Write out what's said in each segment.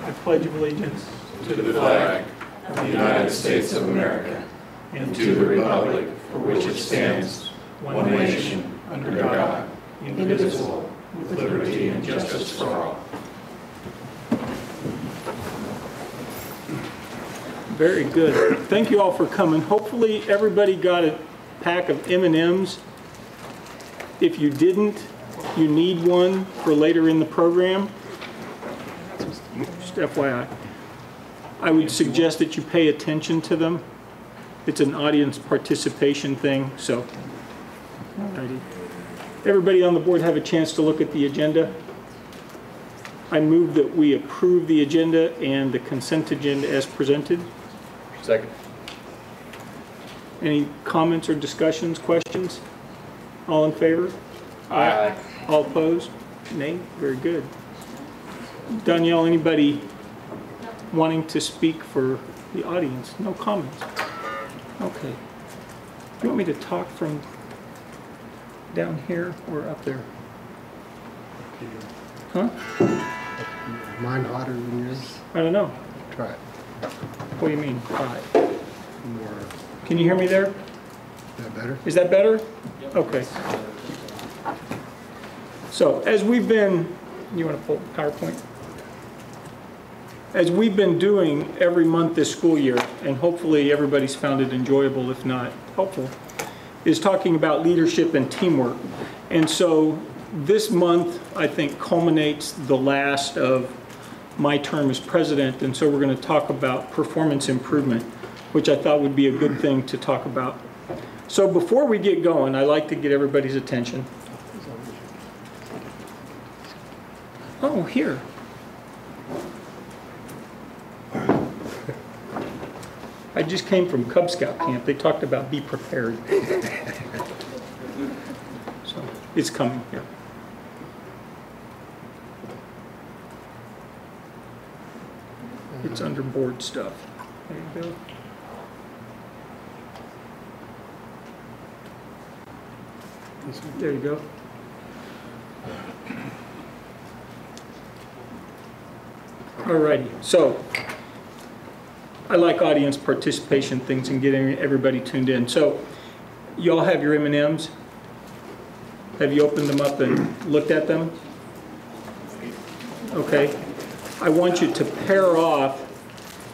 I pledge allegiance to the flag of the United States of America and to the republic for which it stands, one nation, under God, indivisible, with liberty and justice for all. Very good. Thank you all for coming. Hopefully everybody got a pack of M&Ms. If you didn't, you need one for later in the program. Just FYI. I would suggest that you pay attention to them. It's an audience participation thing, so. Alrighty. Everybody on the board have a chance to look at the agenda. I move that we approve the agenda and the consent agenda as presented. Second. Any comments or discussions, questions? All in favor? Aye. All opposed? Nay? Very good. Danielle, anybody wanting to speak for the audience? No comments? Okay. You want me to talk from down here or up there? Huh? Mine hotter than yours? I don't know. Try it. What do you mean? High? More. Can you hear me there? Is that better? Is that better? Okay. So as we've been, you want to pull PowerPoint? As we've been doing every month this school year, and hopefully everybody's found it enjoyable, if not helpful, is talking about leadership and teamwork. And so this month, I think, culminates the last of my term as president, and so we're going to talk about performance improvement, which I thought would be a good thing to talk about. So before we get going, I like to get everybody's attention. Oh, here. I just came from Cub Scout camp. They talked about be prepared. So it's coming here. It's under board stuff. There you go. There you go. Alrighty, so I like audience participation things and getting everybody tuned in. So you all have your M&Ms? Have you opened them up and looked at them? Okay. I want you to pair off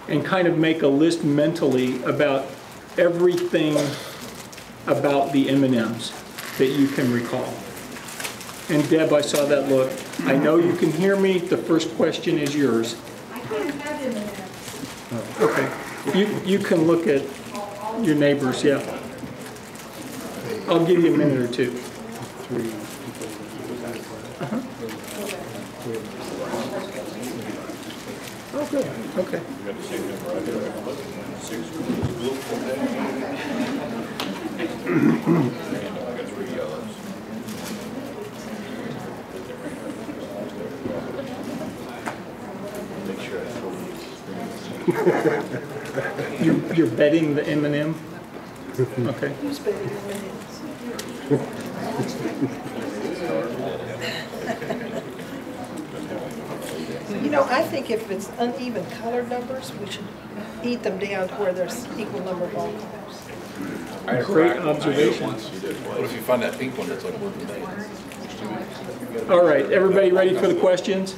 and kind of make a list mentally about everything about the M&Ms that you can recall. And Deb, I saw that look. I know you can hear me. The first question is yours. I can't have M&Ms. Okay. You can look at your neighbors, yeah. I'll give you a minute or two. Oh, good. Okay. You're betting the M&M? Okay. Who's betting M&Ms? You know, I think if it's uneven colored numbers, we should eat them down to where there's equal number of all colors. Great observation. What if you find that pink one that's like one today? All right, everybody ready for the questions?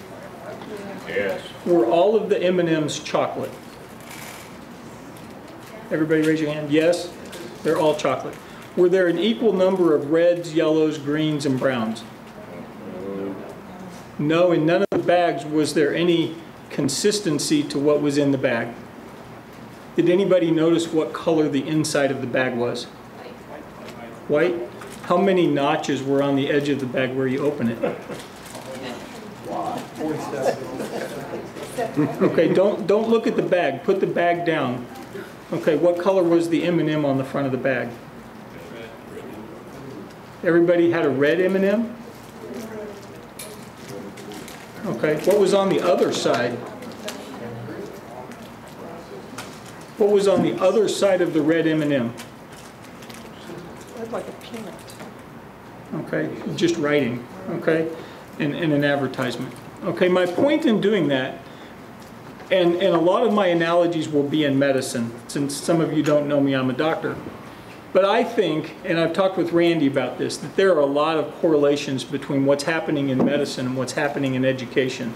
Yes. Were all of the M&Ms chocolate? Everybody raise your hand. Yes, they're all chocolate. Were there an equal number of reds, yellows, greens, and browns? No, in none of the bags was there any consistency to what was in the bag. Did anybody notice what color the inside of the bag was? White? How many notches were on the edge of the bag where you open it? Okay, don't look at the bag. Put the bag down. Okay, what color was the M&M on the front of the bag? Everybody had a red M&M? Okay, what was on the other side? What was on the other side of the red M&M? That's like a peanut. Okay, just writing, okay, and an advertisement. Okay, my point in doing that, And a lot of my analogies will be in medicine. Since some of you don't know me, I'm a doctor. But I think, and I've talked with Randy about this, that there are a lot of correlations between what's happening in medicine and what's happening in education.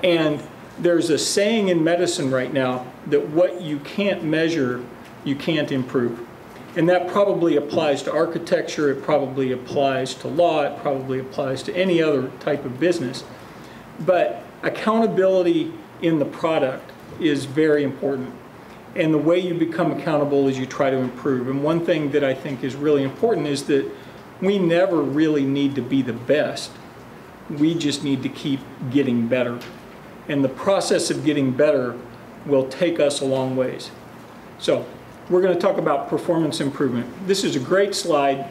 And there's a saying in medicine right now that what you can't measure, you can't improve. And that probably applies to architecture, it probably applies to law, it probably applies to any other type of business. But accountability in the product is very important. And the way you become accountable is you try to improve. And one thing that I think is really important is that we never really need to be the best. We just need to keep getting better. And the process of getting better will take us a long ways. So we're going to talk about performance improvement. This is a great slide.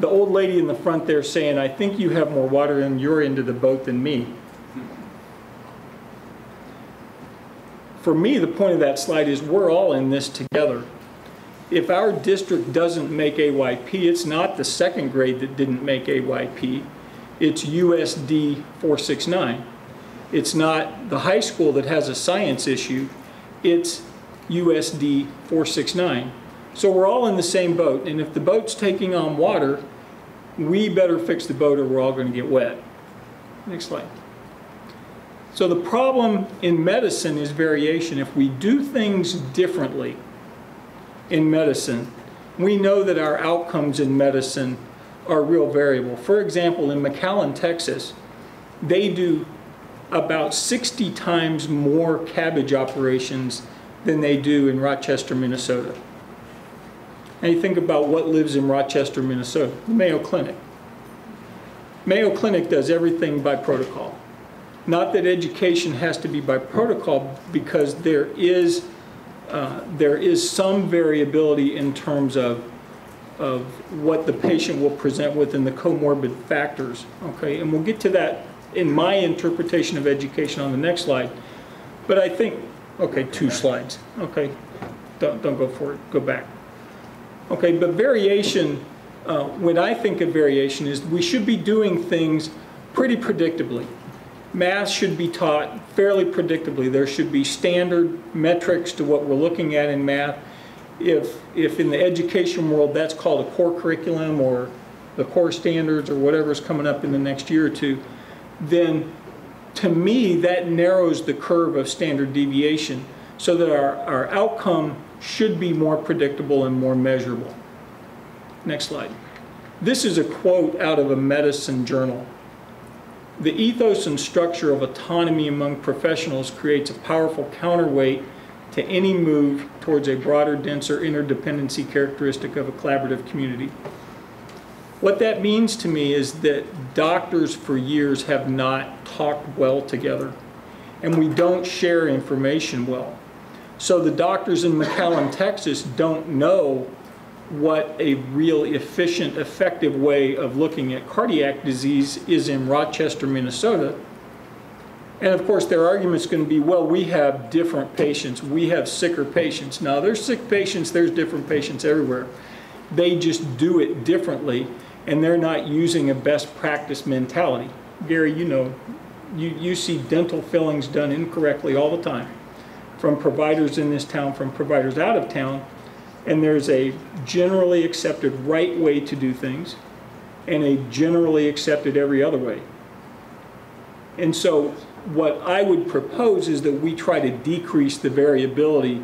The old lady in the front there saying, I think you have more water in your end of the boat than me. For me, the point of that slide is we're all in this together. If our district doesn't make AYP, it's not the second grade that didn't make AYP. It's USD 469. It's not the high school that has a science issue. It's USD 469. So we're all in the same boat. And if the boat's taking on water, we better fix the boat or we're all going to get wet. Next slide. So the problem in medicine is variation. If we do things differently in medicine, we know that our outcomes in medicine are real variable. For example, in McAllen, Texas, they do about 60 times more cabbage operations than they do in Rochester, Minnesota. And you think about what lives in Rochester, Minnesota, the Mayo Clinic. Mayo Clinic does everything by protocol. Not that education has to be by protocol, because there is some variability in terms of what the patient will present with and the comorbid factors. Okay, and we'll get to that in my interpretation of education on the next slide. But I think, okay, 2 slides. Okay, don't go for it. Go back. Okay, but variation, when I think of variation, is we should be doing things pretty predictably. Math should be taught fairly predictably. There should be standard metrics to what we're looking at in math. If in the education world that's called a core curriculum or the core standards or whatever's coming up in the next year or two, then to me that narrows the curve of standard deviation so that our outcome should be more predictable and more measurable. Next slide. This is a quote out of a medicine journal. The ethos and structure of autonomy among professionals creates a powerful counterweight to any move towards a broader, denser interdependency characteristic of a collaborative community. What that means to me is that doctors for years have not talked well together, and we don't share information well. So the doctors in McAllen, Texas don't know what a real efficient, effective way of looking at cardiac disease is in Rochester, Minnesota. And of course their argument's going to be, well, we have different patients, we have sicker patients. Now there's sick patients, there's different patients everywhere. They just do it differently, and they're not using a best practice mentality. Gary, you know, you see dental fillings done incorrectly all the time, from providers in this town, from providers out of town. And there's a generally accepted right way to do things and a generally accepted every other way. And so what I would propose is that we try to decrease the variability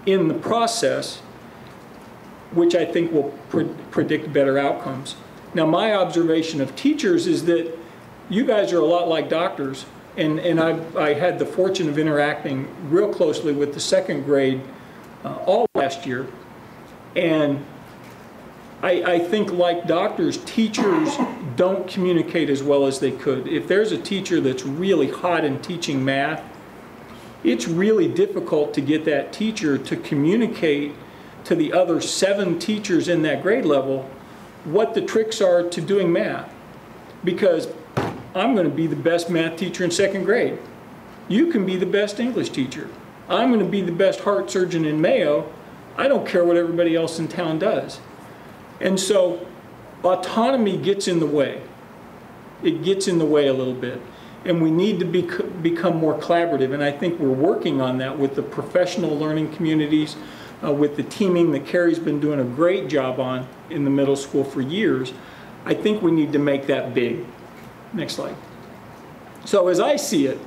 in the process, which I think will predict better outcomes. Now my observation of teachers is that you guys are a lot like doctors, and I had the fortune of interacting real closely with the second grade all last year. And I think like doctors, teachers don't communicate as well as they could. If there's a teacher that's really hot in teaching math, it's really difficult to get that teacher to communicate to the other 7 teachers in that grade level what the tricks are to doing math. Because I'm going to be the best math teacher in second grade. You can be the best English teacher. I'm going to be the best heart surgeon in Mayo. I don't care what everybody else in town does. And so autonomy gets in the way. It gets in the way a little bit. and we need to become more collaborative, and I think we're working on that with the professional learning communities, with the teaming that Carrie's been doing a great job on in the middle school for years. I think we need to make that big. Next slide. So as I see it,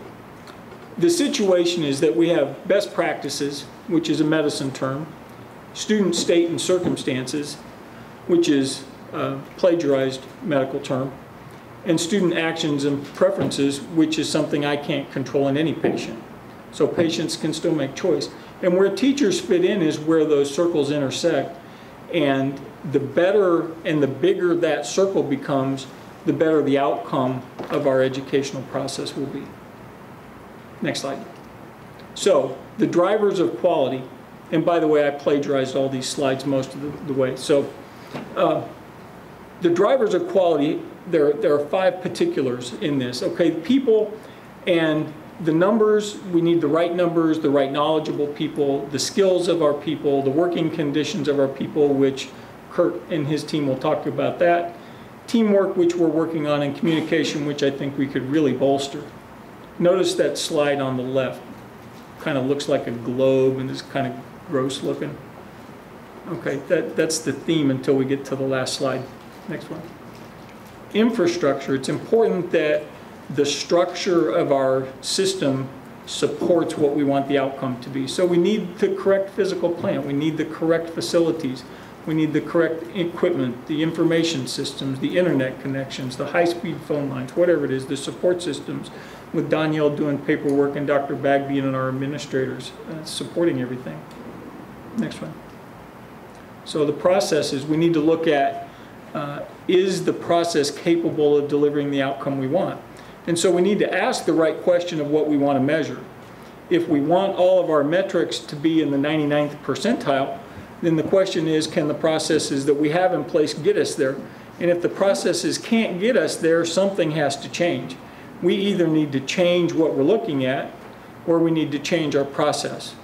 the situation is that we have best practices, which is a medicine term, student state and circumstances, which is a plagiarized medical term, and student actions and preferences, which is something I can't control in any patient. So patients can still make choice. And where teachers fit in is where those circles intersect. And the better and the bigger that circle becomes, the better the outcome of our educational process will be. Next slide. So the drivers of quality, and by the way, I plagiarized all these slides most of the way. So the drivers of quality, there are 5 particulars in this. Okay, people and the numbers, we need the right numbers, the right knowledgeable people, the skills of our people, the working conditions of our people, which Kurt and his team will talk about that. Teamwork, which we're working on, and communication, which I think we could really bolster. Notice that slide on the left. Kind of looks like a globe and is kind of gross looking. Okay, that's the theme until we get to the last slide. Next one. Infrastructure. It's important that the structure of our system supports what we want the outcome to be. So we need the correct physical plant. We need the correct facilities. We need the correct equipment, the information systems, the internet connections, the high-speed phone lines, whatever it is, the support systems, with Danielle doing paperwork and Dr. Bagby and our administrators supporting everything. Next one. So the process is we need to look at, is the process capable of delivering the outcome we want? And so we need to ask the right question of what we want to measure. If we want all of our metrics to be in the 99th percentile, then the question is, can the processes that we have in place get us there? And if the processes can't get us there, something has to change. We either need to change what we're looking at, or we need to change our process.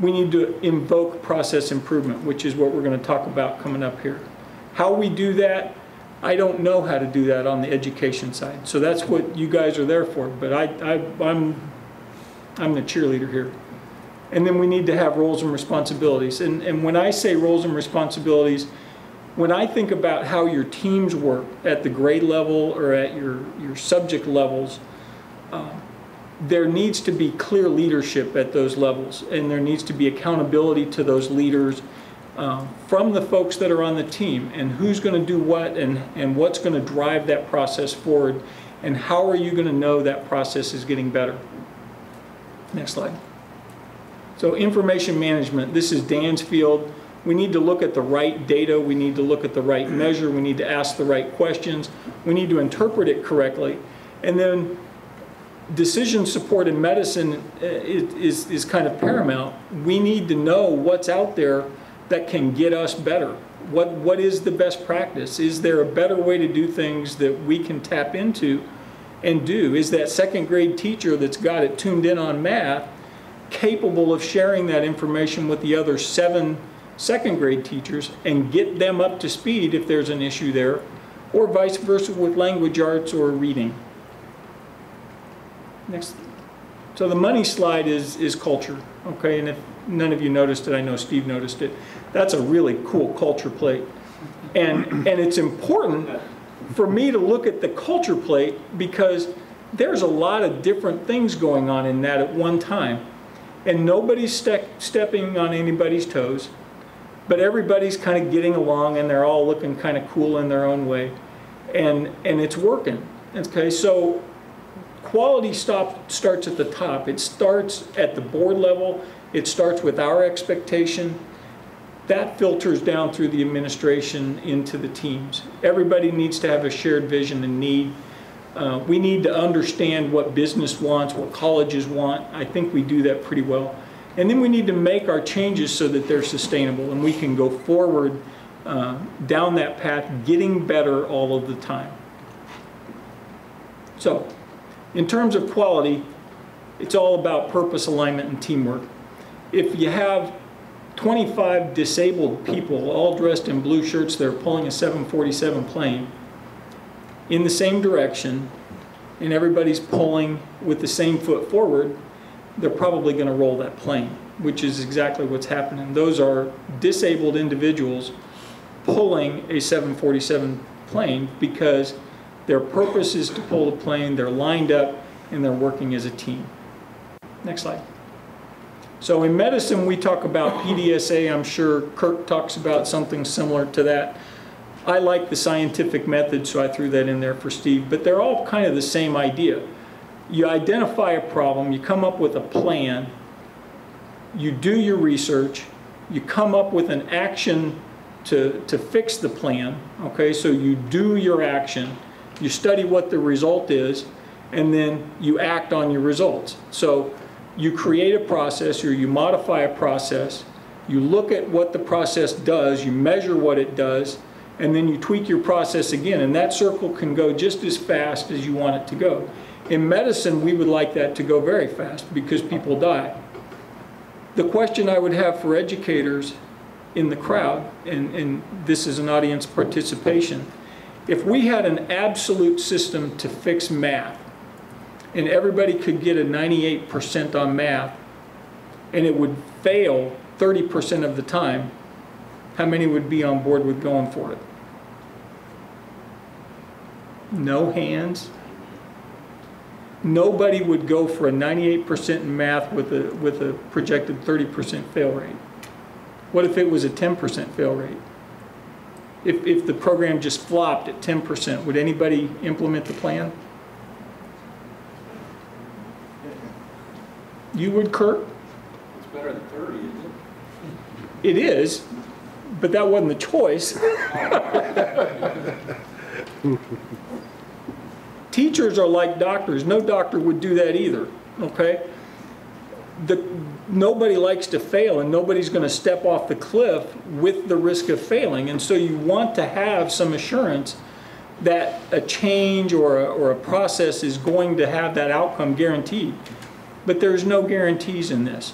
We need to invoke process improvement, which is what we're going to talk about coming up here. How we do that, I don't know how to do that on the education side. So that's what you guys are there for, but I'm the cheerleader here. And then we need to have roles and responsibilities. And when I say roles and responsibilities, when I think about how your teams work at the grade level or at your subject levels, there needs to be clear leadership at those levels, and there needs to be accountability to those leaders from the folks that are on the team, and who's going to do what, and what's going to drive that process forward, and how are you going to know that process is getting better. Next slide. So information management, this is Dan's field. We need to look at the right data, we need to look at the right measure, we need to ask the right questions, we need to interpret it correctly. And then decision support in medicine is kind of paramount. We need to know what's out there that can get us better. What is the best practice? Is there a better way to do things that we can tap into and do? Is that second grade teacher that's got it tuned in on math capable of sharing that information with the other 7 second grade teachers and get them up to speed if there's an issue there, or vice versa with language arts or reading? Next. So the money slide is culture, okay? And if none of you noticed it, I know Steve noticed it. That's a really cool culture plate. And it's important for me to look at the culture plate because there's a lot of different things going on in that at one time. And nobody's stepping on anybody's toes, but everybody's kind of getting along and they're all looking kind of cool in their own way. And it's working, okay? So quality starts at the top. It starts at the board level. It starts with our expectation. That filters down through the administration into the teams. Everybody needs to have a shared vision and need. We need to understand what business wants, what colleges want. I think we do that pretty well. And then we need to make our changes so that they're sustainable and we can go forward down that path, getting better all of the time. So, in terms of quality, it's all about purpose, alignment, and teamwork. If you have 25 disabled people all dressed in blue shirts that are pulling a 747 plane in the same direction, and everybody's pulling with the same foot forward, they're probably going to roll that plane, which is exactly what's happening. Those are disabled individuals pulling a 747 plane because their purpose is to pull the plane, they're lined up, and they're working as a team. Next slide. So in medicine, we talk about PDSA. I'm sure Kirk talks about something similar to that. I like the scientific method, so I threw that in there for Steve, but they're all kind of the same idea. You identify a problem, you come up with a plan, you do your research, you come up with an action to fix the plan, okay? So you do your action, you study what the result is, and then you act on your results. So you create a process or you modify a process, you look at what the process does, you measure what it does, and then you tweak your process again, and that circle can go just as fast as you want it to go. In medicine, we would like that to go very fast because people die. The question I would have for educators in the crowd, and this is an audience participation, if we had an absolute system to fix math, and everybody could get a 98% on math, and it would fail 30% of the time, how many would be on board with going for it? No hands. Nobody would go for a 98% in math with a projected 30% fail rate. What if it was a 10% fail rate? If the program just flopped at 10%, would anybody implement the plan? You would, Kirk? It's better than 30, isn't it? It is, but that wasn't the choice. Teachers are like doctors. No doctor would do that either, okay? Nobody likes to fail, and nobody's going to step off the cliff with the risk of failing. And so you want to have some assurance that a change or a process is going to have that outcome guaranteed. But there's no guarantees in this.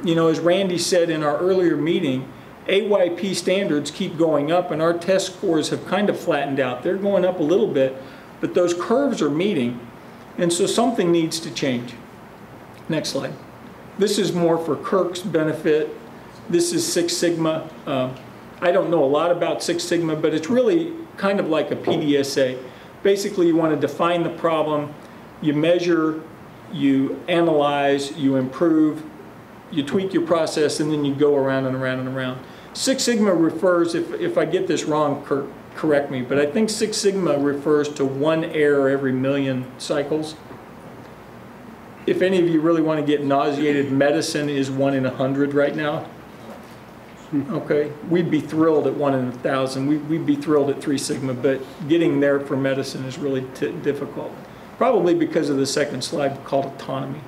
You know, as Randy said in our earlier meeting, AYP standards keep going up, and our test scores have kind of flattened out. They're going up a little bit, but those curves are meeting, and so something needs to change. Next slide. This is more for Kirk's benefit. This is Six Sigma. I don't know a lot about Six Sigma, but it's really kind of like a PDSA. Basically, you want to define the problem, you measure, you analyze, you improve, you tweak your process, and then you go around and around and around. Six Sigma refers, if I get this wrong, Kirk, correct me, but I think Six Sigma refers to 1 error every million cycles. If any of you really want to get nauseated, medicine is 1 in 100 right now. Okay, we'd be thrilled at 1 in 1,000. We'd be thrilled at 3 Sigma, but getting there for medicine is really difficult. Probably because of the second slide called autonomy.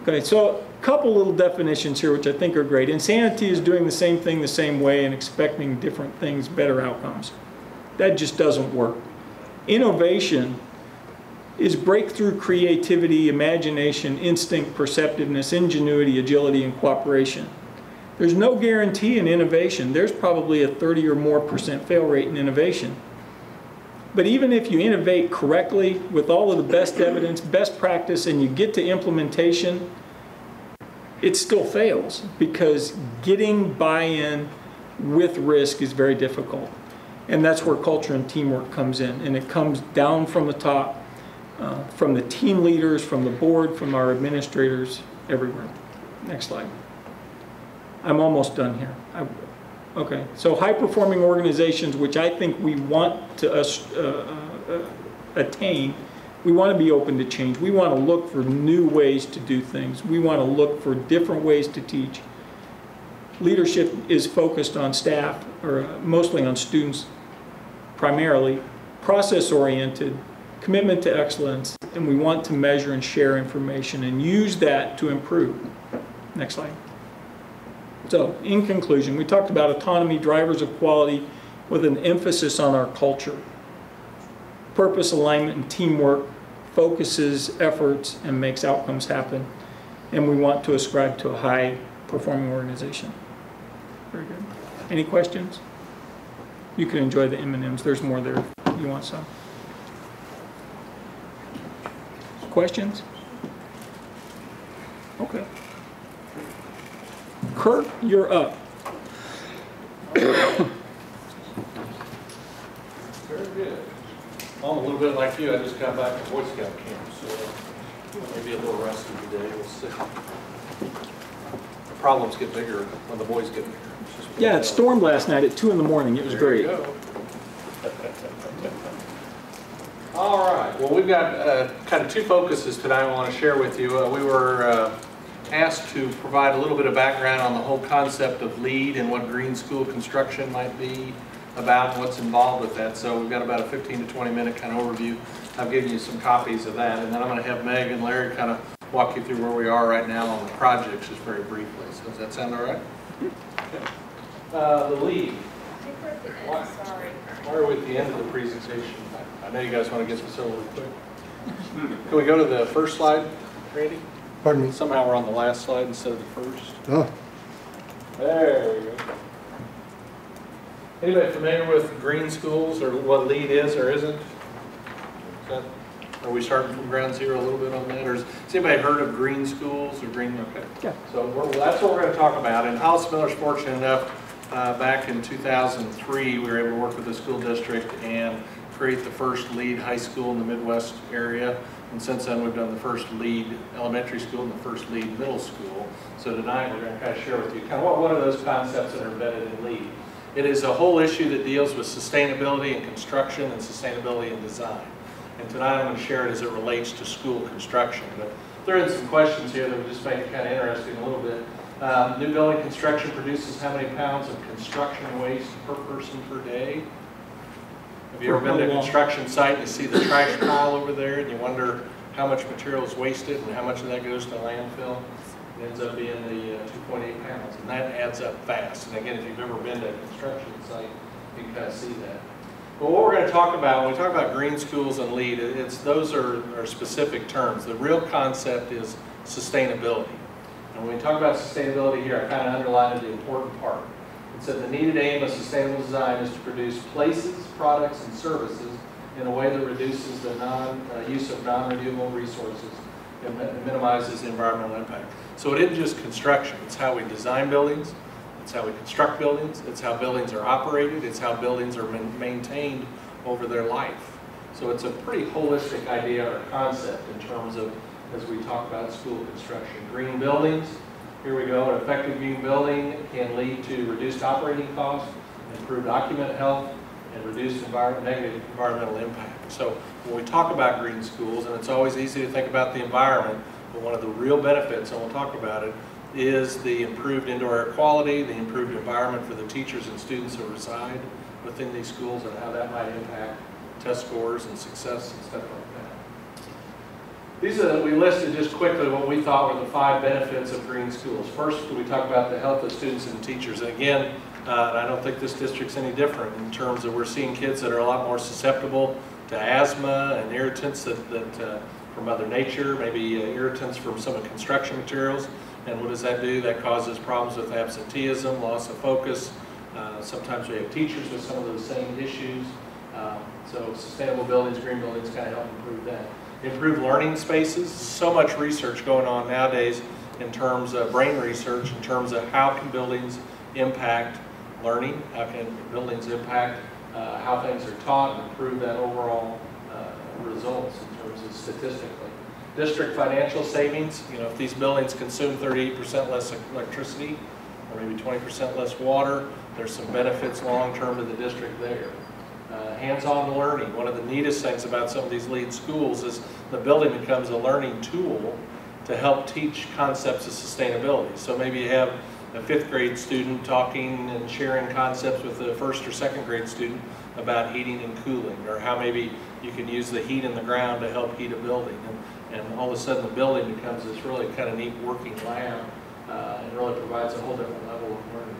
Okay, so a couple little definitions here which I think are great. Insanity is doing the same thing the same way and expecting different things, better outcomes. That just doesn't work. Innovation is breakthrough creativity, imagination, instinct, perceptiveness, ingenuity, agility, and cooperation. There's no guarantee in innovation. There's probably a 30% or more fail rate in innovation. But even if you innovate correctly with all of the best evidence, best practice, and you get to implementation, it still fails because getting buy-in with risk is very difficult. And that's where culture and teamwork comes in. And it comes down from the top, from the team leaders, from the board, from our administrators, everywhere. Next slide. I'm almost done here. Okay, so high-performing organizations, which I think we want to attain, we want to be open to change. We want to look for new ways to do things. We want to look for different ways to teach. Leadership is focused on staff, or mostly on students primarily, process-oriented, commitment to excellence, and we want to measure and share information and use that to improve. Next slide. So, in conclusion, we talked about autonomy, drivers of quality, with an emphasis on our culture. Purpose, alignment, and teamwork focuses efforts and makes outcomes happen. And we want to ascribe to a high-performing organization. Very good. Any questions? You can enjoy the M&Ms. There's more there if you want some. questions? Okay. Kurt, you're up. Very good. I'm a little bit like you. I just got back from Boy Scout camp, so maybe a little rusty today. We'll see. The problems get bigger when the boys get bigger. Yeah, it stormed last night at 2 in the morning. It was great. There you go. All right. Well, we've got kind of two focuses tonight I want to share with you. We were asked to provide a little bit of background on the whole concept of LEED and what green school construction might be about and what's involved with that. So we've got about a 15 to 20 minute kind of overview. I've given you some copies of that, and then I'm going to have Meg and Larry kind of walk you through where we are right now on the projects just very briefly. So does that sound all right? Okay. The LEED. Why are we at the end of the presentation? I know you guys want to get this over quick. Can we go to the first slide, Randy? Pardon me? Somehow we're on the last slide instead of the first. Oh, There we go. Anybody familiar with green schools or what LEED is or isn't? Are we starting from ground zero a little bit on that? Or has anybody heard of green schools or green? Okay. Yeah. So that's what we're going to talk about. And Hollis Miller's fortunate enough, back in 2003, we were able to work with the school district and create the first LEED high school in the Midwest area. And since then, we've done the first LEED elementary school and the first LEED middle school. So tonight, we're going to kind of share with you kind of what are those concepts that are embedded in LEED. It is a whole issue that deals with sustainability in construction and sustainability in design. And tonight, I'm going to share it as it relates to school construction. But there are some questions here that will just make it kind of interesting a little bit. New building construction produces how many pounds of construction waste per person per day? Have you ever been to a construction site and you see the trash pile over there and you wonder how much material is wasted and how much of that goes to landfill? It ends up being the 2.8 pounds, and that adds up fast. And again, if you've ever been to a construction site, you can kind of see that. But what we're going to talk about, when we talk about green schools and LEED, those are specific terms. The real concept is sustainability. And when we talk about sustainability here, I kind of underlined the important part. It said the needed aim of sustainable design is to produce places, products, and services in a way that reduces the use of non-renewable resources and minimizes the environmental impact. So it isn't just construction. It's how we design buildings. It's how we construct buildings. It's how buildings are operated. It's how buildings are maintained over their life. So it's a pretty holistic idea or concept in terms of, as we talk about school construction. Green buildings, here we go. An effective green building can lead to reduced operating costs, improved occupant health, and reduced negative environmental impact. So when we talk about green schools, and it's always easy to think about the environment, but one of the real benefits, and we'll talk about it, is the improved indoor air quality, the improved environment for the teachers and students who reside within these schools, and how that might impact test scores and success and stuff like that. We listed just quickly what we thought were the 5 benefits of green schools. First, we talk about the health of students and teachers. And again, I don't think this district's any different in terms of we're seeing kids that are a lot more susceptible to asthma and irritants from Mother Nature, maybe irritants from some of the construction materials. And what does that do? That causes problems with absenteeism, loss of focus. Sometimes we have teachers with some of those same issues. So sustainable buildings, green buildings kind of help improve that. Improve learning spaces. So much research going on nowadays in terms of brain research, in terms of how can buildings impact learning, how can buildings impact how things are taught and improve that overall results in terms of statistically. District financial savings, if these buildings consume 38% less electricity or maybe 20% less water, there's some benefits long-term to the district there. Hands-on learning. One of the neatest things about some of these LEED schools is the building becomes a learning tool to help teach concepts of sustainability. So maybe you have a 5th grade student talking and sharing concepts with a 1st or 2nd grade student about heating and cooling, or how maybe you can use the heat in the ground to help heat a building. And all of a sudden the building becomes this really kind of neat working lab and really provides a whole different level of learning.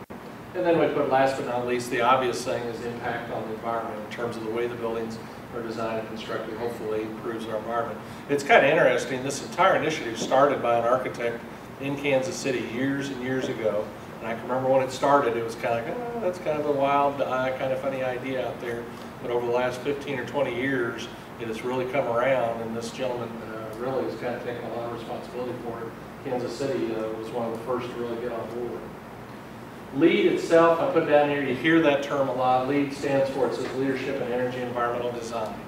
And then we put, last but not least, the obvious thing is the impact on the environment in terms of the way the buildings are designed and constructed. Hopefully improves our environment. It's kind of interesting. This entire initiative started by an architect in Kansas City years and years ago. And I can remember when it started, it was kind of like, oh, that's kind of a wild, kind of funny idea out there. But over the last 15 or 20 years, it has really come around. And this gentleman, really has kind of taken a lot of responsibility for it. Kansas City was one of the first to really get on board. LEED itself, I put down here, you hear that term a lot. LEED stands for, it says Leadership in Energy Environmental Design.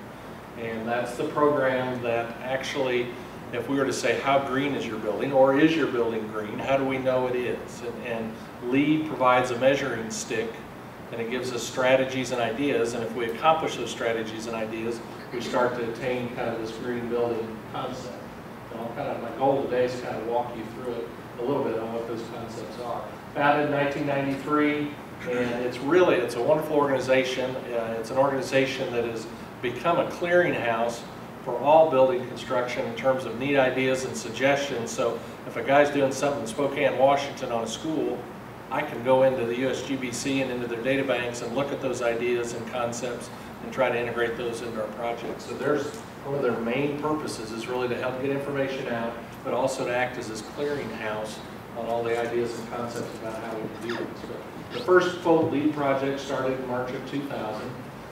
And that's the program that actually, if we were to say how green is your building, or is your building green, how do we know it is? And LEED provides a measuring stick, and it gives us strategies and ideas, and if we accomplish those strategies and ideas, we start to attain kind of this green building concept. My goal today is kind of walk you through it a little bit on what those concepts are. Founded in 1993, and it's a wonderful organization. It's an organization that has become a clearinghouse for all building construction in terms of neat ideas and suggestions. So if a guy's doing something in Spokane, Washington on a school, I can go into the USGBC and into their data banks and look at those ideas and concepts and try to integrate those into our projects. So one of their main purposes is really to help get information out, but also to act as this clearinghouse on all the ideas and concepts about how we can do this. But the first quote LEED project started in March of 2000.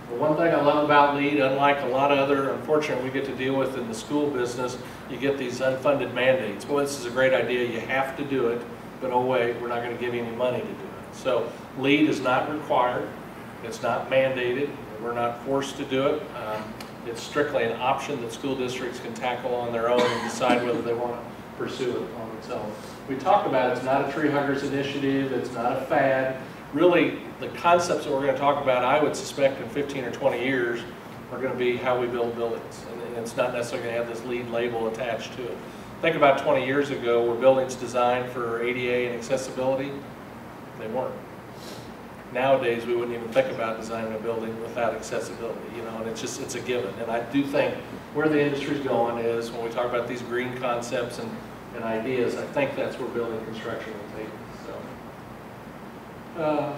But one thing I love about LEED, unlike a lot of other, unfortunately, we get to deal with in the school business, you get these unfunded mandates. Well, this is a great idea, you have to do it, but oh wait, we're not going to give you any money to do it. So LEED is not required, it's not mandated, we're not forced to do it. It's strictly an option that school districts can tackle on their own and decide whether they want to pursue it on its own. We talk about it's not a tree huggers initiative, it's not a fad. Really, the concepts that we're going to talk about, I would suspect in 15 or 20 years, are going to be how we build buildings. And it's not necessarily going to have this LEED label attached to it. Think about 20 years ago, were buildings designed for ADA and accessibility? They weren't. Nowadays, we wouldn't even think about designing a building without accessibility, and it's a given. And I do think where the industry's going is, when we talk about these green concepts and ideas, I think that's where building construction will take us. So,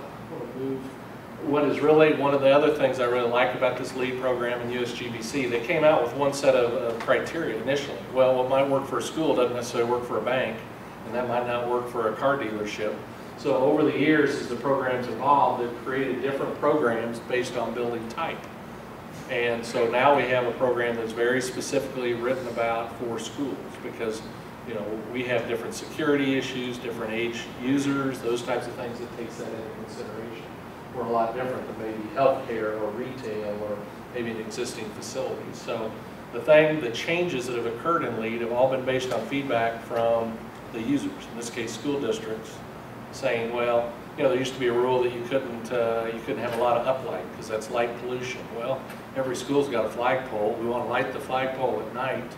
what is really one of the other things I really like about this LEED program in USGBC, they came out with one set of criteria initially. Well, what might work for a school doesn't necessarily work for a bank, and that might not work for a car dealership. So over the years, as the programs evolved, they've created different programs based on building type. And so now we have a program that's very specifically written about for schools, because we have different security issues, different age users, those types of things that takes that into consideration. We're a lot different than maybe healthcare or retail or maybe an existing facility. So the changes that have occurred in LEED have all been based on feedback from the users, in this case school districts, saying, well, there used to be a rule that you couldn't have a lot of uplight because that's light pollution. Well, every school's got a flagpole. We want to light the flagpole at night.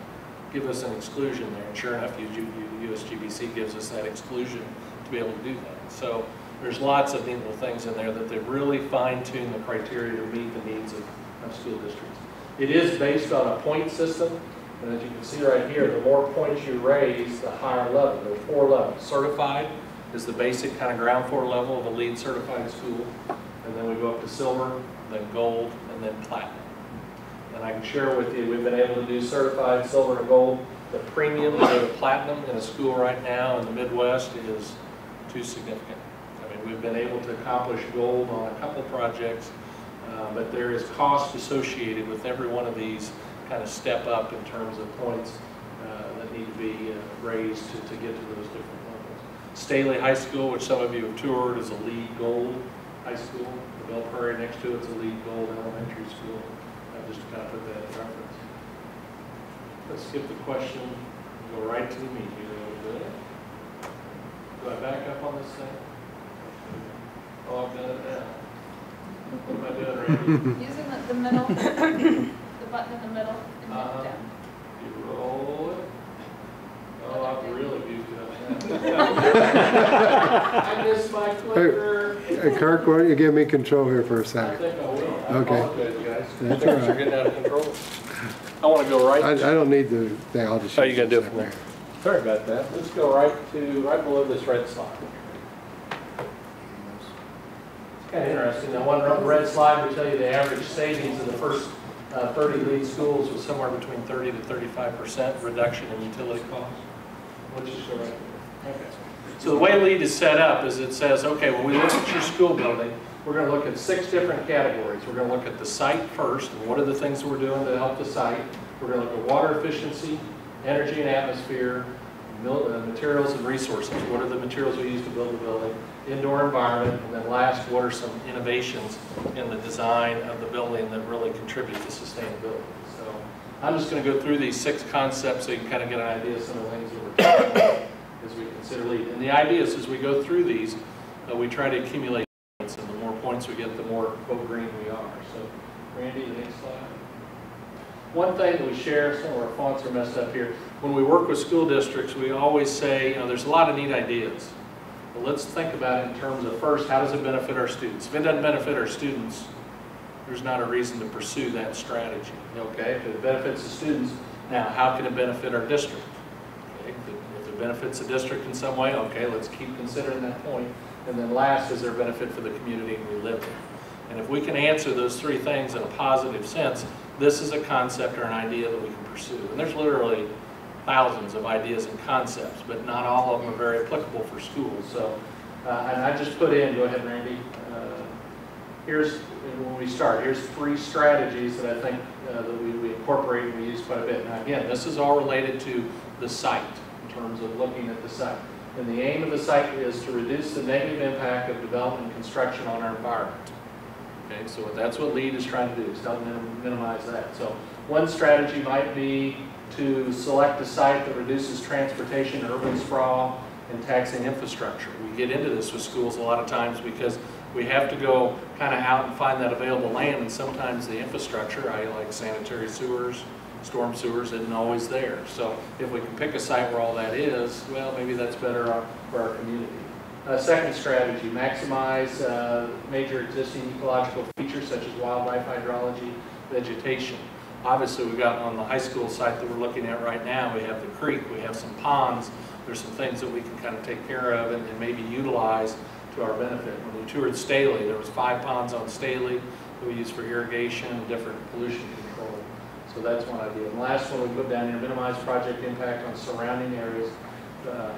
Give us an exclusion there. And sure enough, USGBC gives us that exclusion to be able to do that. So there's lots of neat little things in there that they've really fine-tuned the criteria to meet the needs of school districts. It is based on a point system. And as you can see right here, the more points you raise, the higher level. There are 4 levels. Certified is the basic kind of ground floor level of a LEED certified school. And then we go up to silver, then gold, and then platinum. And I can share with you, we've been able to do certified silver and gold. The premium to the platinum in a school right now in the Midwest is too significant. I mean, we've been able to accomplish gold on a couple projects, but there is cost associated with every one of these kind of step up in terms of points that need to be raised to get to those different levels. Staley High School, which some of you have toured, is a LEED Gold high school. The Belle Prairie next to it is a LEED Gold elementary school. Just to kind of put that in reference. Let's skip the question, go right to the meat here a little bit. Do I back up on this thing? Oh, I've done it now. What am I doing, Randy? Using the middle, the button in the middle, and hit down. You roll it. Oh, I've really goofed it up. I missed my clicker. Hey, Kirk, why don't you give me control here for a I second? think I will. I Okay. apologize, guys. That's Things all right. are getting out of control. I want to go right. I don't need the thing, I'll just. Oh, you gotta do it from there. Sorry about that. Let's go right below this red slide. It's kind of interesting. That one red slide would tell you the average savings in the first 30 LEED schools was somewhere between 30 to 35% reduction in utility costs. We'll just go right there. Okay. So the way LEED is set up is it says, okay, when we look at your school building, we're going to look at 6 different categories. We're going to look at the site first, and what are the things that we're doing to help the site. We're going to look at water efficiency, energy and atmosphere, materials and resources. What are the materials we use to build the building? Indoor environment, and then last, what are some innovations in the design of the building that really contribute to sustainability? So I'm just going to go through these 6 concepts so you can kind of get an idea of some of the things that we're talking about as we consider LEED. And the idea is, as we go through these, we try to accumulate points, and the more points we get, the more quote green we are. So Randy, the next slide. One thing that we share, some of our fonts are messed up here. When we work with school districts, we always say, you know, there's a lot of neat ideas. But let's think about it in terms of, first, how does it benefit our students? If it doesn't benefit our students, there's not a reason to pursue that strategy. Okay, if it benefits the students, now how can it benefit our district? Okay, if it benefits the district in some way, okay, let's keep considering that point. And then last, is there a benefit for the community we live in? And if we can answer those 3 things in a positive sense, this is a concept or an idea that we can pursue. And there's literally thousands of ideas and concepts, but not all of them are very applicable for schools. So, and I just put in, go ahead, Randy. Here's, when we start, here's 3 strategies that I think that we incorporate and we use quite a bit. Now again, this is all related to the site in terms of looking at the site. And the aim of the site is to reduce the negative impact of development and construction on our environment. Okay, so that's what LEED is trying to do, is help minimize that. So one strategy might be to select a site that reduces transportation, urban sprawl, and taxing infrastructure. We get into this with schools a lot of times because we have to go kind of out and find that available land, and sometimes the infrastructure, like sanitary sewers, storm sewers, isn't always there. So if we can pick a site where all that is, well, maybe that's better for our community. Second strategy, maximize major existing ecological features such as wildlife, hydrology, vegetation. Obviously, we've got on the high school site that we're looking at right now, we have the creek, we have some ponds. There's some things that we can kind of take care of and maybe utilize to our benefit. When we toured Staley, there was 5 ponds on Staley that we use for irrigation and different pollution control. So that's one idea. And the last one we put down here, minimize project impact on surrounding areas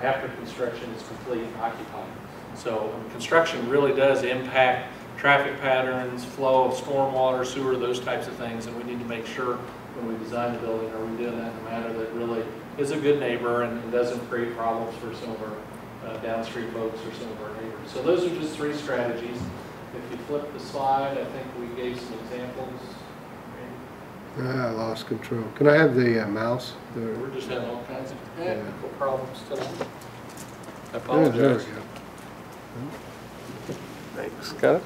after construction is complete and occupied. So construction really does impact traffic patterns, flow of stormwater, sewer, those types of things, and we need to make sure when we design the building, are we doing that in a manner that really is a good neighbor and doesn't create problems for some of our downstream folks or some of our neighbors. So those are just 3 strategies. If you flip the slide, I think we gave some examples. I lost control. Can I have the mouse? We're just having all kinds of technical problems tonight. I There apologize. we go. Thanks, got it?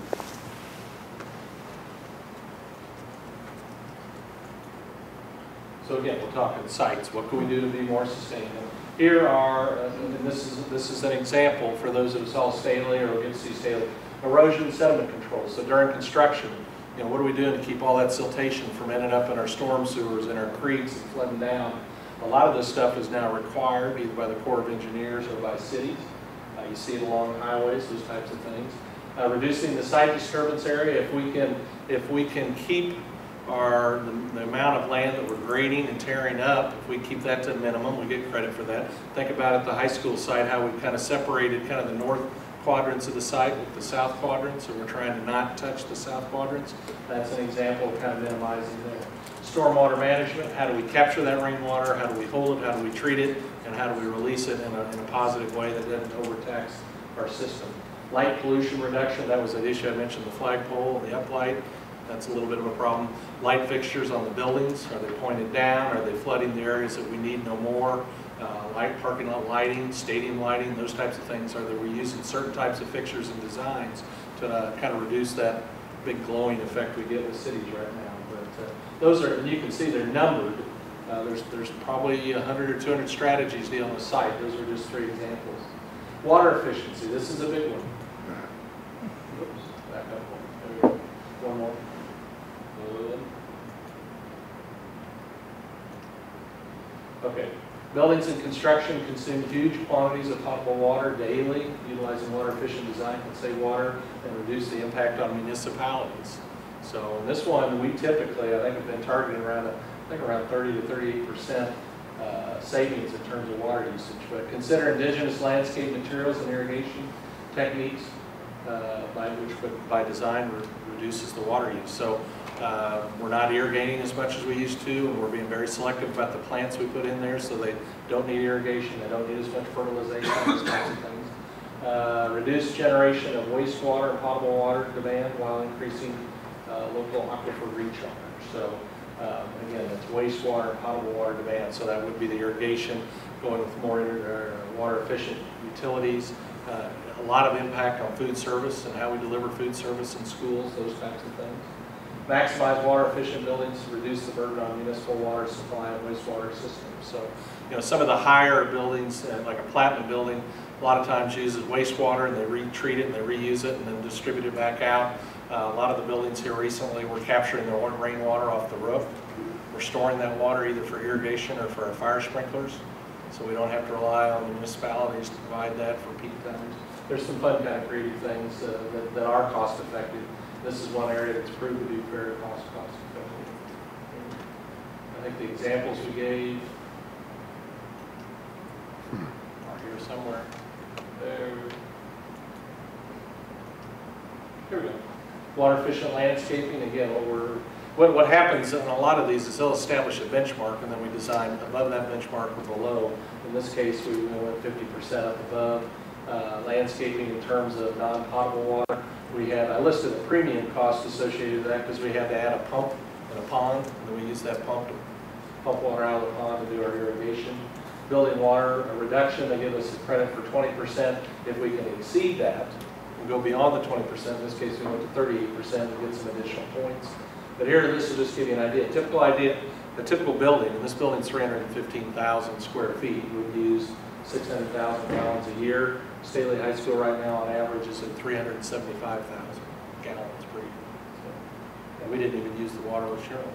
So again, we're talking sites. What can we do to be more sustainable? Here are, and this is an example for those that saw Staley or will get to see Staley, erosion and sediment control. So during construction, you know, what are we doing to keep all that siltation from ending up in our storm sewers and our creeks and flooding down? A lot of this stuff is now required either by the Corps of Engineers or by cities. You see it along highways, those types of things. Reducing the site disturbance area. If we can keep the amount of land that we're grading and tearing up, if we keep that to a minimum, we get credit for that. Think about at the high school site how we kind of separated kind of the north quadrants of the site with the south quadrants, so we're trying to not touch the south quadrants. That's an example of kind of minimizing there. Stormwater management, how do we capture that rainwater, how do we hold it, how do we treat it, and how do we release it in a positive way that doesn't overtax our system. Light pollution reduction, that was an issue I mentioned, the flagpole, the uplight. That's a little bit of a problem. Light fixtures on the buildings, are they pointed down? Are they flooding the areas that we need no more? Light parking lot lighting, stadium lighting, those types of things. Are we using certain types of fixtures and designs to kind of reduce that big glowing effect we get with cities right now? But those are, and you can see they're numbered. There's probably 100 or 200 strategies dealing with site. Those are just 3 examples. Water efficiency, this is a big one. Oops, back up one. There we go. One more. Okay. Buildings and construction consume huge quantities of potable water daily. Utilizing water efficient design can save water and reduce the impact on municipalities. So in this one, we typically, I think, have been targeting around 30 to 38% savings in terms of water usage. But consider indigenous landscape materials and irrigation techniques, by design reduces the water use. So We're not irrigating as much as we used to, and we're being very selective about the plants we put in there, so they don't need irrigation, they don't need as much fertilization, those kinds of things. Reduced generation of wastewater and potable water demand while increasing local aquifer recharge. So again, it's wastewater and potable water demand, so that would be the irrigation, going with more water efficient utilities. A lot of impact on food service and how we deliver food service in schools, those types of things. Maximize water efficient buildings, reduce the burden on municipal water supply and wastewater systems. So, you know, some of the higher buildings, like a Platinum building, a lot of times uses wastewater and they retreat it and they reuse it and then distribute it back out. A lot of the buildings here recently, we're capturing the rainwater off the roof. We're storing that water either for irrigation or for our fire sprinklers, so we don't have to rely on the municipalities to provide that for peak times. There's some fun kind of creative things that are cost effective. This is one area that's proven to be very cost effective. I think the examples we gave are here somewhere. There we go. Water efficient landscaping, again, what happens in a lot of these is they'll establish a benchmark and then we design above that benchmark or below. In this case, we went 50% up above. Landscaping in terms of non-potable water. I listed the premium cost associated with that because we had to add a pump and a pond, and then we use that pump to pump water out of the pond to do our irrigation. Building water, a reduction, they give us a credit for 20%. If we can exceed that and go beyond the 20%, in this case we went to 38% and get some additional points. But here, this will just give you an idea. A typical building, and this building's 315,000 square feet, would use 600,000 gallons a year. Staley High School right now on average is at 375,000 gallons per year. So, and we didn't even use the water with Cheryl.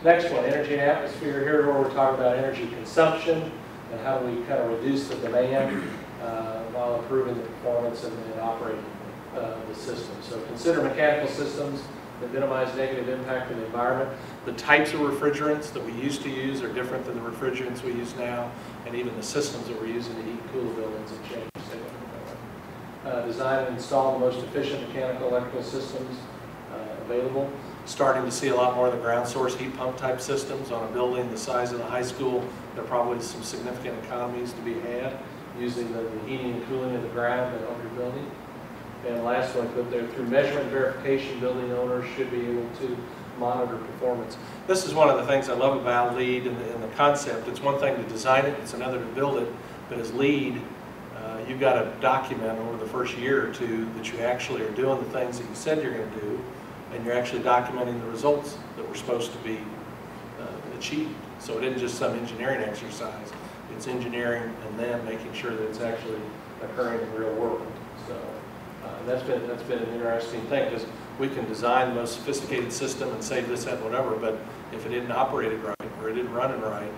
Next one, energy and atmosphere. Here where we're talking about energy consumption and how do we kind of reduce the demand while improving the performance and operating the system. So consider mechanical systems that minimize negative impact on the environment. The types of refrigerants that we used to use are different than the refrigerants we use now, and even the systems that we're using to heat and cool the buildings have changed. Design and install the most efficient mechanical electrical systems available. Starting to see a lot more of the ground source heat pump type systems on a building the size of the high school. There are probably some significant economies to be had using the heating and cooling of the ground to help your building. And last one, put there, through measurement verification, building owners should be able to monitor performance. This is one of the things I love about LEED and the concept. It's one thing to design it, it's another to build it, but as LEED, you've got to document over the first year or two that you actually are doing the things that you said you're going to do, and you're actually documenting the results that were supposed to be achieved. So it isn't just some engineering exercise, it's engineering and then making sure that it's actually occurring in the real world. So that's been an interesting thing, because we can design the most sophisticated system and say this, that, whatever, but if it isn't operated right or it isn't running right,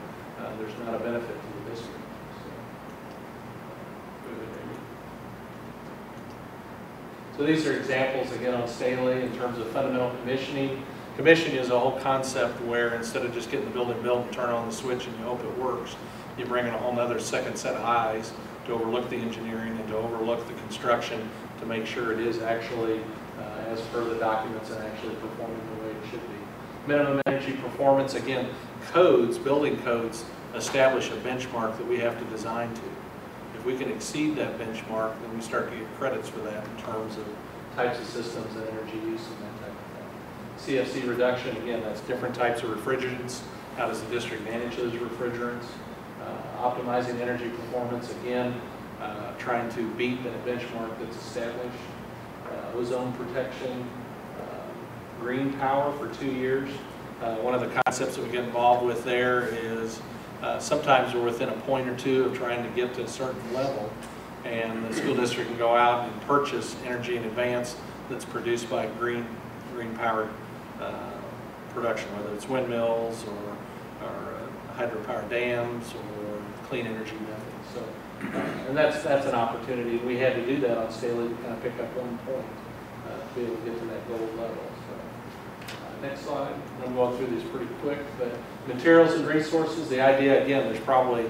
there's not a benefit to the district. So these are examples, again, on Staley in terms of fundamental commissioning. Commissioning is a whole concept where instead of just getting the building built and turn on the switch and you hope it works, you bring in a whole other second set of eyes to overlook the engineering and to overlook the construction to make sure it is actually as per the documents and actually performing the way it should be. Minimum energy performance, again, codes, building codes, establish a benchmark that we have to design to. If we can exceed that benchmark, then we start to get credits for that in terms of types of systems and energy use and that type of thing. CFC reduction, again, that's different types of refrigerants. How does the district manage those refrigerants? Optimizing energy performance, again, trying to beat that benchmark that's established. Ozone protection, green power for 2 years. One of the concepts that we get involved with there is sometimes we're within a point or two of trying to get to a certain level, and the school district can go out and purchase energy in advance that's produced by green powered production, whether it's windmills or hydropower dams or clean energy methods. So, and that's an opportunity. We had to do that on Staley to kind of pick up 1 point to be able to get to that gold level. So, next slide. I'm going through these pretty quick, but materials and resources. The idea, again, there's probably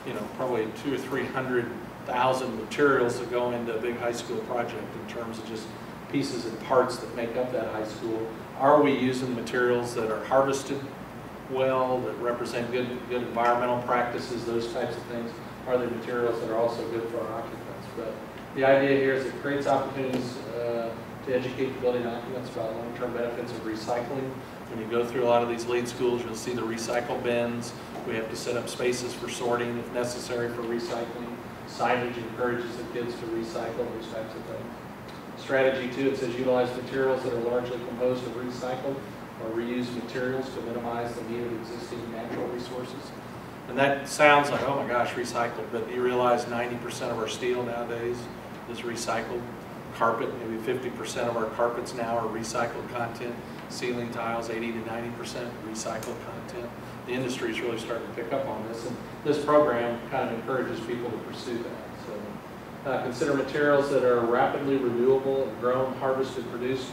200,000 or 300,000 materials that go into a big high school project in terms of just pieces and parts that make up that high school. Are we using materials that are harvested well, that represent good environmental practices, those types of things? Are there materials that are also good for our occupants? But the idea here is it creates opportunities to educate the building occupants about long-term benefits of recycling. When you go through a lot of these LEED schools, you'll see the recycle bins. We have to set up spaces for sorting if necessary for recycling. Signage encourages the kids to recycle, those types of things. Strategy 2, it says utilize materials that are largely composed of recycled or reused materials to minimize the need of existing natural resources. And that sounds like, oh my gosh, recycled, but you realize 90% of our steel nowadays is recycled. Carpet, maybe 50% of our carpets now are recycled content. Ceiling tiles, 80 to 90% recycled content. The industry is really starting to pick up on this, and this program kind of encourages people to pursue that. So, consider materials that are rapidly renewable and grown, harvested, produced,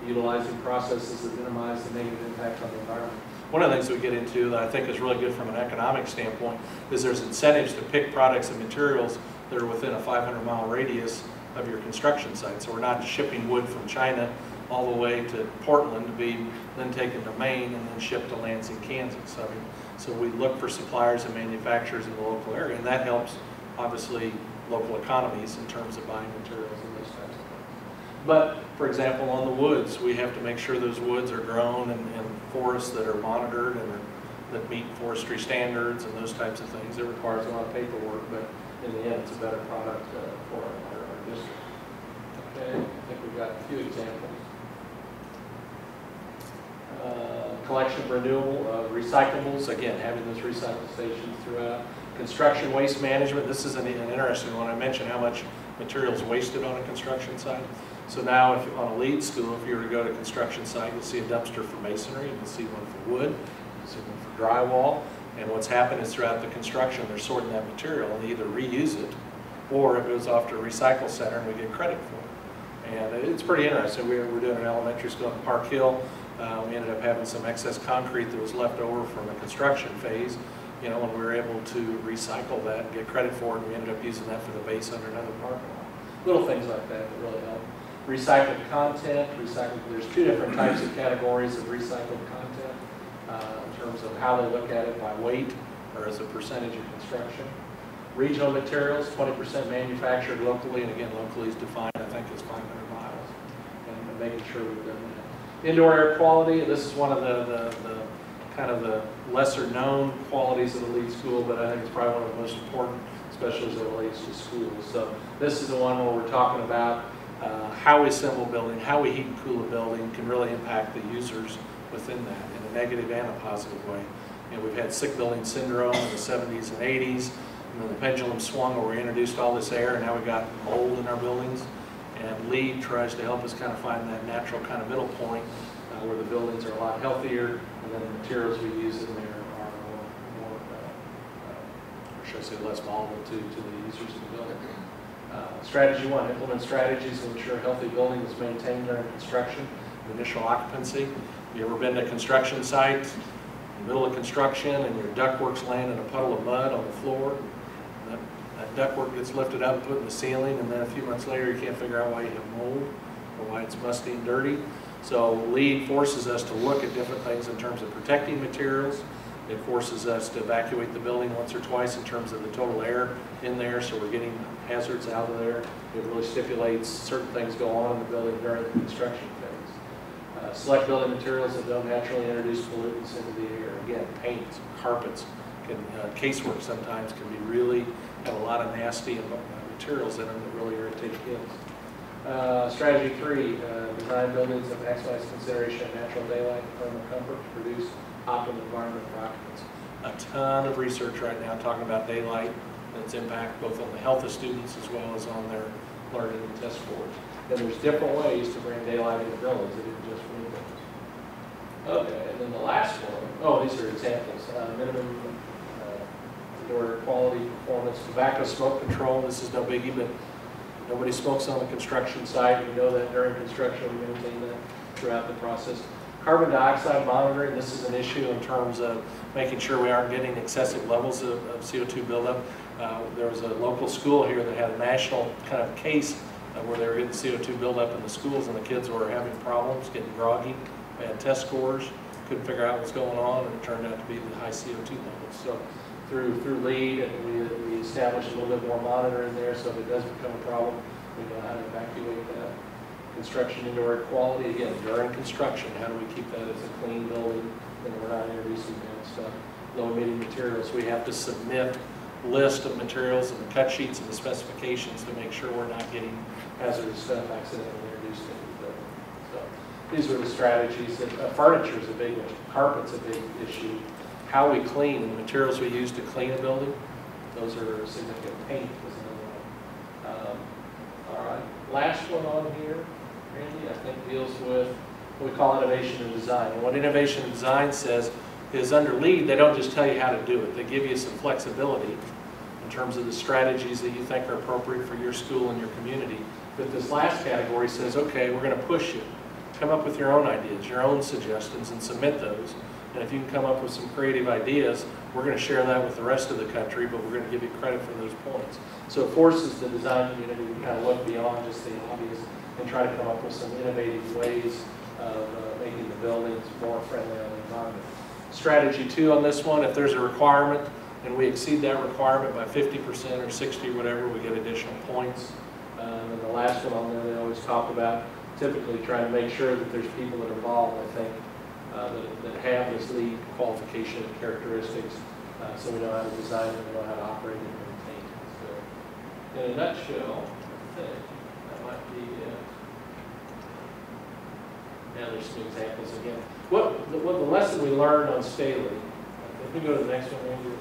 utilizing processes that minimize the negative impact on the environment. One of the things we get into that I think is really good from an economic standpoint is there's incentives to pick products and materials that are within a 500-mile radius of your construction site. So we're not shipping wood from China all the way to Portland to be then taken to Maine and then shipped to Lansing, Kansas. So we look for suppliers and manufacturers in the local area, and that helps, obviously, local economies in terms of buying materials and those types of things. But, for example, on the woods, we have to make sure those woods are grown in forests that are monitored and that meet forestry standards and those types of things. It requires a lot of paperwork, but in the end, it's a better product for our district. Okay, I think we've got a few examples. Collection of renewable recyclables, again, having those recycle stations throughout. Construction waste management, this is an interesting one. I mentioned how much material is wasted on a construction site. So now if on a LEED school, if you were to go to a construction site, you'll see a dumpster for masonry, you'll see one for wood, you'll see one for drywall. And what's happened is throughout the construction, they're sorting that material and they either reuse it or it goes off to a recycle center and we get credit for it. And it's pretty interesting. We're doing an elementary school in Park Hill. We ended up having some excess concrete that was left over from the construction phase, you know, and we were able to recycle that and get credit for it, and we ended up using that for the base under another parking lot. Little things like that that really help. Recycled content, there's two different types of categories of recycled content in terms of how they look at it by weight or as a percentage of construction. Regional materials, 20% manufactured locally, and again, locally is defined, I think, as 500 miles, and making sure we've done that. Indoor air quality, this is one of the kind of the lesser known qualities of the LEED school, but I think it's probably one of the most important, especially as it relates to schools. So this is the one where we're talking about how we assemble a building, how we heat and cool a building can really impact the users within that in a negative and a positive way. And we've had sick building syndrome in the 70s and 80s, and then the pendulum swung where we introduced all this air, and now we've got mold in our buildings. And LEED tries to help us kind of find that natural kind of middle point where the buildings are a lot healthier, and then the materials we use in there are more or should I say, less volatile to the users of the building. Strategy 1, implement strategies to ensure a healthy building is maintained during construction and initial occupancy. You ever been to a construction site, in the middle of construction, and your ductwork's laying in a puddle of mud on the floor? That ductwork gets lifted up and put in the ceiling, and then a few months later you can't figure out why you have mold or why it's musty and dirty. So LEED forces us to look at different things in terms of protecting materials. It forces us to evacuate the building once or twice in terms of the total air in there, so we're getting hazards out of there. It really stipulates certain things go on in the building during the construction phase. Select building materials that don't naturally introduce pollutants into the air. Again, paints, carpets, casework sometimes can be really have a lot of nasty materials in them that really irritate kids. Strategy 3, design buildings that maximize consideration of natural daylight and thermal comfort to produce optimal environment for occupants. A ton of research right now talking about daylight and its impact both on the health of students as well as on their learning and test scores. And there's different ways to bring daylight into buildings. It isn't just windows. Okay, and then the last one, these are examples. Minimum indoor quality performance, tobacco smoke control. This is no biggie, but nobody smokes on the construction site. We know that during construction we maintain that throughout the process. Carbon dioxide monitoring, this is an issue in terms of making sure we aren't getting excessive levels of CO2 buildup. There was a local school here that had a national kind of case where they were getting CO2 buildup in the schools and the kids were having problems, getting groggy, bad test scores, couldn't figure out what's going on, and it turned out to be the high CO2 levels. So through LEED, and we established a little bit more monitoring there, so if it does become a problem, we know how to evacuate that. Construction indoor air quality, again, during construction, how do we keep that as a clean building, and we're not introducing bad stuff. Low emitting materials, we have to submit list of materials and the cut sheets and the specifications to make sure we're not getting hazardous stuff accidentally introduced into the building. So these are the strategies. Furniture is a big one. Carpet's a big issue. How we clean and the materials we use to clean a building, those are significant. Paint is another one. All right, last one on here, Randy, I think deals with what we call innovation and design. And what innovation and design says is under LEED, they don't just tell you how to do it. They give you some flexibility in terms of the strategies that you think are appropriate for your school and your community. But this last category says, okay, we're going to push you. Come up with your own ideas, your own suggestions, and submit those. And if you can come up with some creative ideas, we're going to share that with the rest of the country, but we're going to give you credit for those points. So it forces the design community to kind of look beyond just the obvious and try to come up with some innovative ways of making the buildings more friendly on the environment. Strategy 2 on this one, if there's a requirement and we exceed that requirement by 50% or 60 or whatever, we get additional points. And the last one on there, they always talk about typically trying to make sure that there's people that are involved, I think, that have this LEED qualification characteristics, so we know how to design it, we know how to operate it and maintain it. So in a nutshell, I think that might be it. Now there's some examples again. What the lesson we learned on Staley, if we go to the next one, Andrew.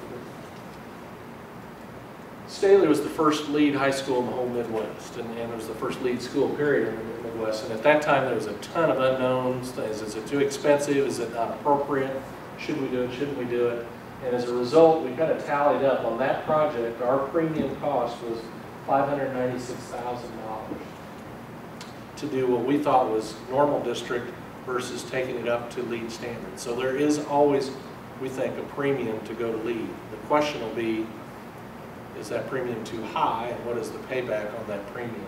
Staley was the first LEED high school in the whole Midwest, and it was the first LEED school period in the Midwest. And at that time, there was a ton of unknowns. Is it too expensive? Is it not appropriate? Should we do it? Shouldn't we do it? And as a result, we kind of tallied up on that project. Our premium cost was $596,000 to do what we thought was normal district versus taking it up to LEED standards. So there is always, we think, a premium to go to LEED. The question will be, is that premium too high, and what is the payback on that premium?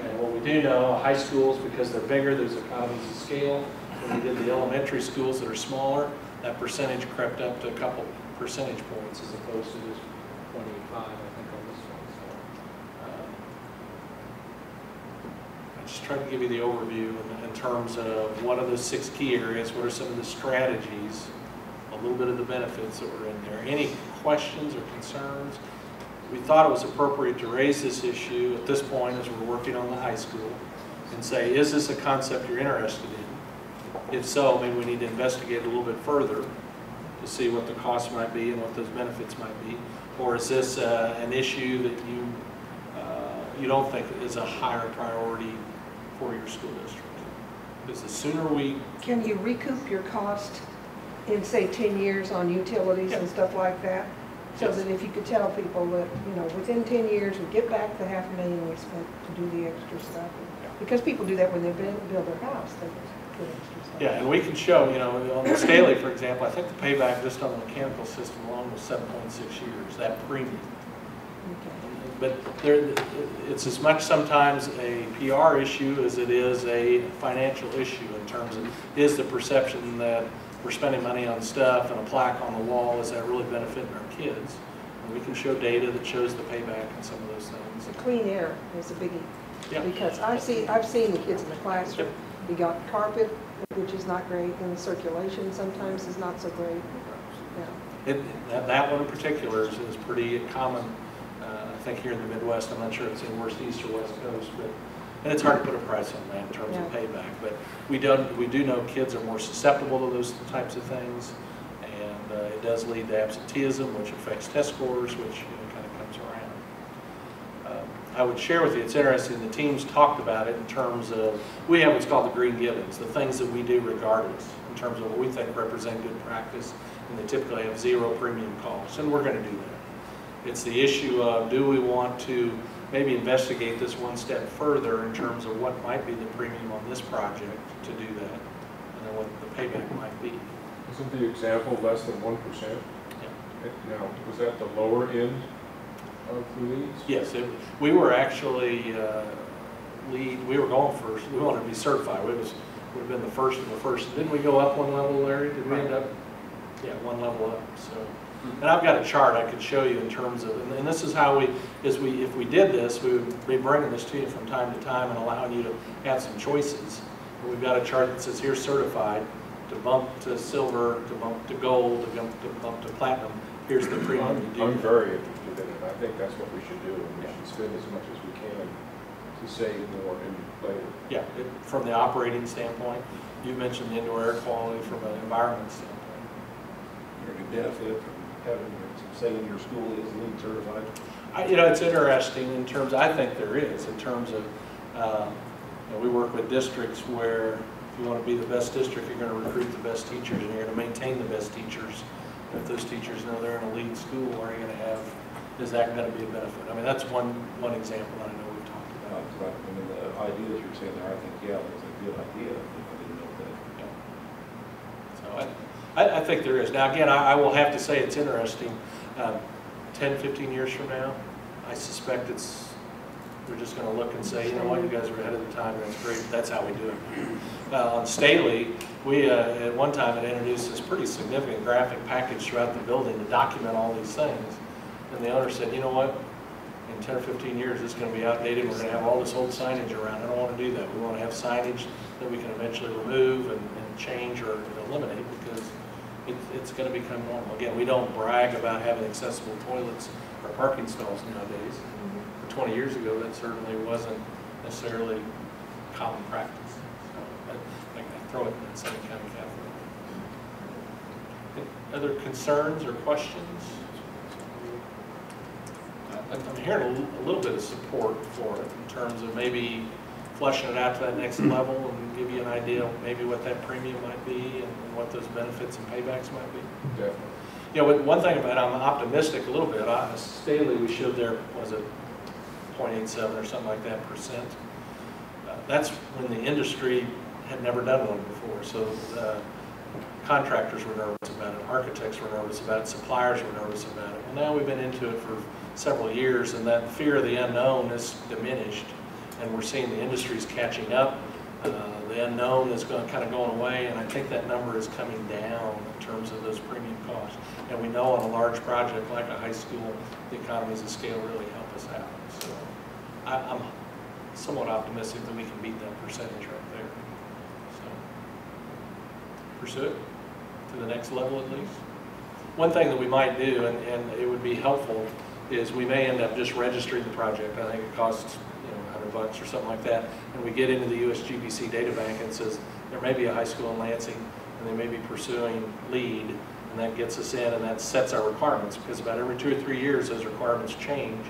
And what we do know, high schools, because they're bigger, there's economies of scale. When we did the elementary schools that are smaller, that percentage crept up to a couple percentage points as opposed to just 25, I think, on this one. So, I just tried to give you the overview in terms of what are the 6 key areas, what are some of the strategies, a little bit of the benefits that were in there. Any questions or concerns? We thought it was appropriate to raise this issue at this point as we're working on the high school and say, is this a concept you're interested in? If so, maybe we need to investigate a little bit further to see what the cost might be and what those benefits might be. Or is this an issue that you don't think is a higher priority for your school district? Because the sooner we... Can you recoup your cost in, say, 10 years on utilities and stuff like that? So that if you could tell people that, you know, within 10 years, we get back the $500,000 we spent to do the extra stuff. Because people do that when they build their house, they put extra stuff. Yeah, and we can show, you know, on the Staley, for example, I think the payback just on the mechanical system alone was 7.6 years, that premium. Okay. But it's as much sometimes a PR issue as it is a financial issue in terms of, is the perception that we're spending money on stuff and a plaque on the wall, is that really benefiting our kids? And we can show data that shows the payback and some of those things. The clean air is a biggie. Yeah. Because I've seen the kids in the classroom. You got carpet, which is not great, and the circulation sometimes is not so great. Yeah. That one in particular is pretty common, I think, here in the Midwest. I'm not sure it's in worst East or West Coast, but and it's hard to put a price on that in terms of payback. But we do know kids are more susceptible to those types of things, and it does lead to absenteeism, which affects test scores, which kind of comes around. I would share with you, it's interesting, the teams talked about it in terms of, we have what's called the green givens, the things that we do regardless, in terms of what we think represent good practice, and they typically have 0 premium costs, and we're going to do that. It's the issue of, do we want to maybe investigate this one step further in terms of what might be the premium on this project to do that, and then what the payback might be. Isn't the example less than 1%? Yeah. Now, was that the lower end of the leads? Yes, we were actually lead, we were going first, we wanted to be certified, would have been the first of the first. Didn't we go up one level, Larry? Did we end up? Yeah, one level up, so. And I've got a chart I could show you in terms of, and this is how if we did this, we would be bringing this to you from time to time and allowing you to have some choices. And we've got a chart that says here's certified, to bump to silver, to bump to gold, to bump to platinum. Here's the premium you do. I'm very interested in it. I think that's what we should do, and we should spend as much as we can to save more and later. Yeah, from the operating standpoint, you mentioned the indoor air quality from an environment standpoint. There's a benefit from having, saying your school is LEED certified. It's interesting in terms, I think there is, in terms of, we work with districts where if you want to be the best district, you're going to recruit the best teachers and you're going to maintain the best teachers. And if those teachers know they're in a LEED school, are you going to have, is that going to be a benefit? I mean, that's one example that I know we've talked about. But I mean, the idea that you're saying there, I think, yeah, it's a good idea. I didn't know that. Yeah. So I think there is. Now, again, I will have to say it's interesting. 10, 15 years from now, I suspect we're just going to look and say, you know what, you guys are ahead of the time, that's great, that's how we do it. On Staley, we at one time had introduced this pretty significant graphic package throughout the building to document all these things. And the owner said, you know what, in 10 or 15 years it's going to be outdated, we're going to have all this old signage around. I don't want to do that. We want to have signage that we can eventually remove and change or eliminate because it's going to become normal. Again, we don't brag about having accessible toilets or parking stalls nowadays. 20 years ago, that certainly wasn't necessarily common practice. So I throw it in that same kind of category. Other concerns or questions? I'm hearing a little bit of support for it in terms of maybe fleshing it out to that next level and give you an idea of maybe what that premium might be and what those benefits and paybacks might be. Definitely. One thing about it, I'm optimistic a little bit. Staley, we showed there, was it 0.87 or something like that percent. That's when the industry had never done one before. So contractors were nervous about it, architects were nervous about it, suppliers were nervous about it. Well, now we've been into it for several years and that fear of the unknown is diminished and we're seeing the industry's catching up. The unknown is kind of going away and I think that number is coming down in terms of those premium costs. And we know on a large project like a high school, the economies of scale really help us out. So I'm somewhat optimistic that we can beat that percentage right there. So pursue it to the next level at least. One thing that we might do, and it would be helpful, is we may end up just registering the project. I think it costs $100 or something like that, and we get into the USGBC data bank and it says there may be a high school in Lansing and they may be pursuing LEED, and that gets us in and that sets our requirements because about every 2 or 3 years those requirements change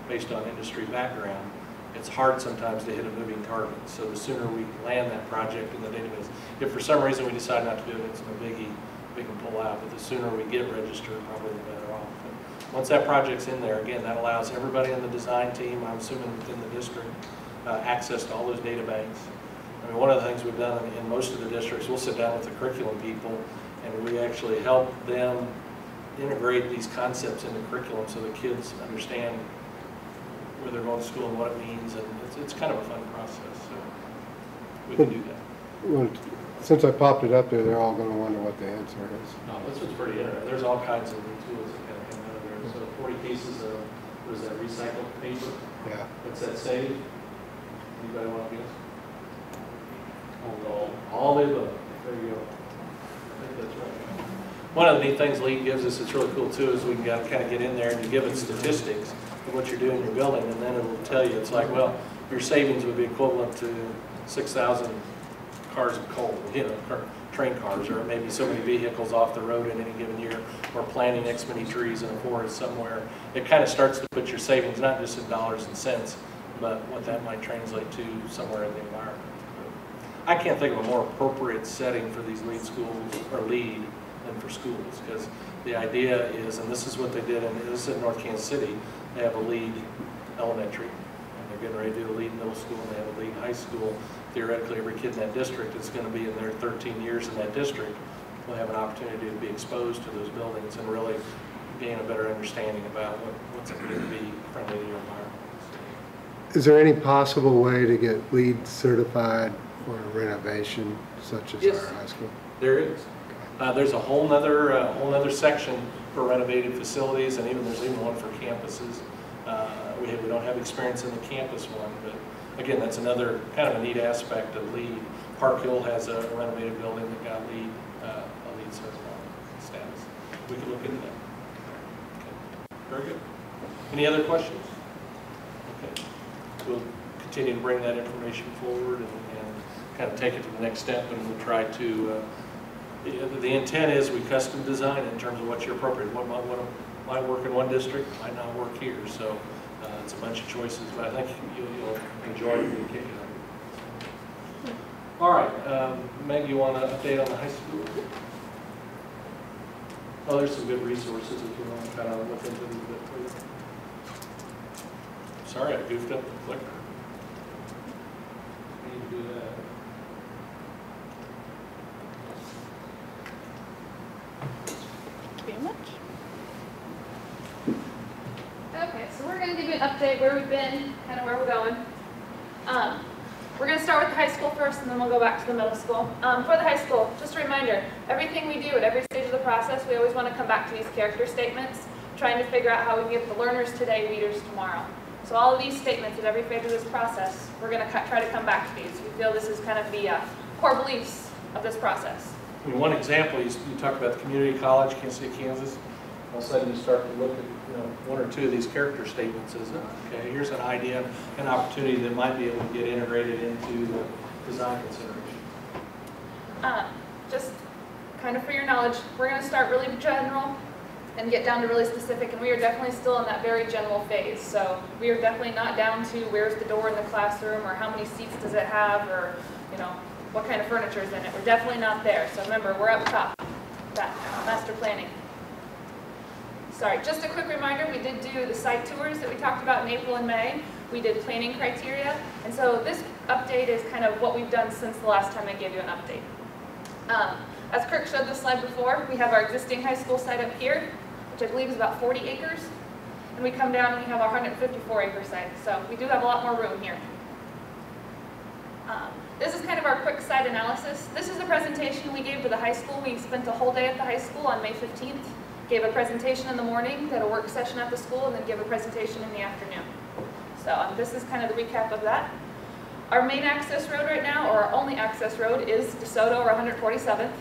based on industry background. It's hard sometimes to hit a moving target, so the sooner we land that project in the database, if for some reason we decide not to do it, it's no biggie, we can pull out, but the sooner we get registered, probably the better off. And once that project's in there, again, that allows everybody on the design team, I'm assuming within the district, access to all those data banks. I mean, one of the things we've done in most of the districts, we'll sit down with the curriculum people and we actually help them integrate these concepts into curriculum so the kids understand where they're going to school and what it means, and it's kind of a fun process, so we can do that. Well, since I popped it up there, they're all going to wonder what the answer is. No, this one's pretty interesting. There's all kinds of new tools that kind of come out of there. So 40 pieces of, what is that, recycled paper? Yeah. What's that say? Anybody want to guess? All the above. There you go. I think that's right. One of the neat things LEED gives us that's really cool too is we can kind of get in there and you give it statistics of what you're doing in your building, and then it will tell you, it's like, well, your savings would be equivalent to 6,000 cars of coal, train cars, or maybe so many vehicles off the road in any given year, or planting X many trees in a forest somewhere. It kind of starts to put your savings not just in dollars and cents, but what that might translate to somewhere in the environment. I can't think of a more appropriate setting for these LEED schools, or LEED, than for schools, because the idea is, and this is what they did, and this is in North Kansas City, they have a LEED elementary, and they're getting ready to do a LEED middle school, and they have a LEED high school. Theoretically, every kid in that district that's going to be in their 13 years in that district will have an opportunity to be exposed to those buildings and really gain a better understanding about what's it going to be friendly to your environment. Is there any possible way to get LEED certified for a renovation such as Yes. our high school? There is. There's a whole nother section for renovated facilities, and there's even one for campuses. We don't have experience in the campus one, but again, that's another kind of a neat aspect of LEED. Park Hill has a renovated building that got LEED, a LEED certified status. We could look into that. Okay. Very good. Any other questions? Okay. We'll continue to bring that information forward and kind of take it to the next step, and we'll try to, the intent is we custom design it in terms of what's your appropriate. What might work in one district, might not work here. So it's a bunch of choices, but I think you'll enjoy it when you get it. All right, Meg, you want to update on the high school? Oh, there's some good resources if you want to kind of look into these a bit, please. Sorry, I goofed up the clicker. I need to do that. Very much. Okay, so we're going to give you an update where we've been, kind of where we're going. We're going to start with the high school first, and then we'll go back to the middle school. For the high school, just a reminder, everything we do at every stage of the process, we always want to come back to these character statements, trying to figure out how we can get the learners today, leaders tomorrow. So all of these statements at every phase of this process, we're going to try to come back to these. We feel this is kind of the core beliefs of this process. I mean, one example, you talk about the community college, Kansas City, Kansas. All of a sudden, you start to look at one or two of these character statements as, okay, here's an idea, an opportunity that might be able to get integrated into the design consideration. Just kind of for your knowledge, we're going to start really general and get down to really specific, and we are definitely still in that very general phase. So we are definitely not down to where's the door in the classroom, or how many seats does it have, or what kind of furniture is in it. We're definitely not there. So remember, we're up top, that master planning. Sorry, just a quick reminder, we did do the site tours that we talked about in April and May. We did planning criteria, and so this update is kind of what we've done since the last time I gave you an update. As Kirk showed this slide before, we have our existing high school site up here, which I believe is about 40 acres, and we come down and we have our 154-acre site, so we do have a lot more room here. This is kind of our quick site analysis. This is the presentation we gave to the high school. We spent a whole day at the high school on May 15th. Gave a presentation in the morning, did a work session at the school, and then gave a presentation in the afternoon. So this is kind of the recap of that. Our main access road right now, or our only access road, is DeSoto or 147th.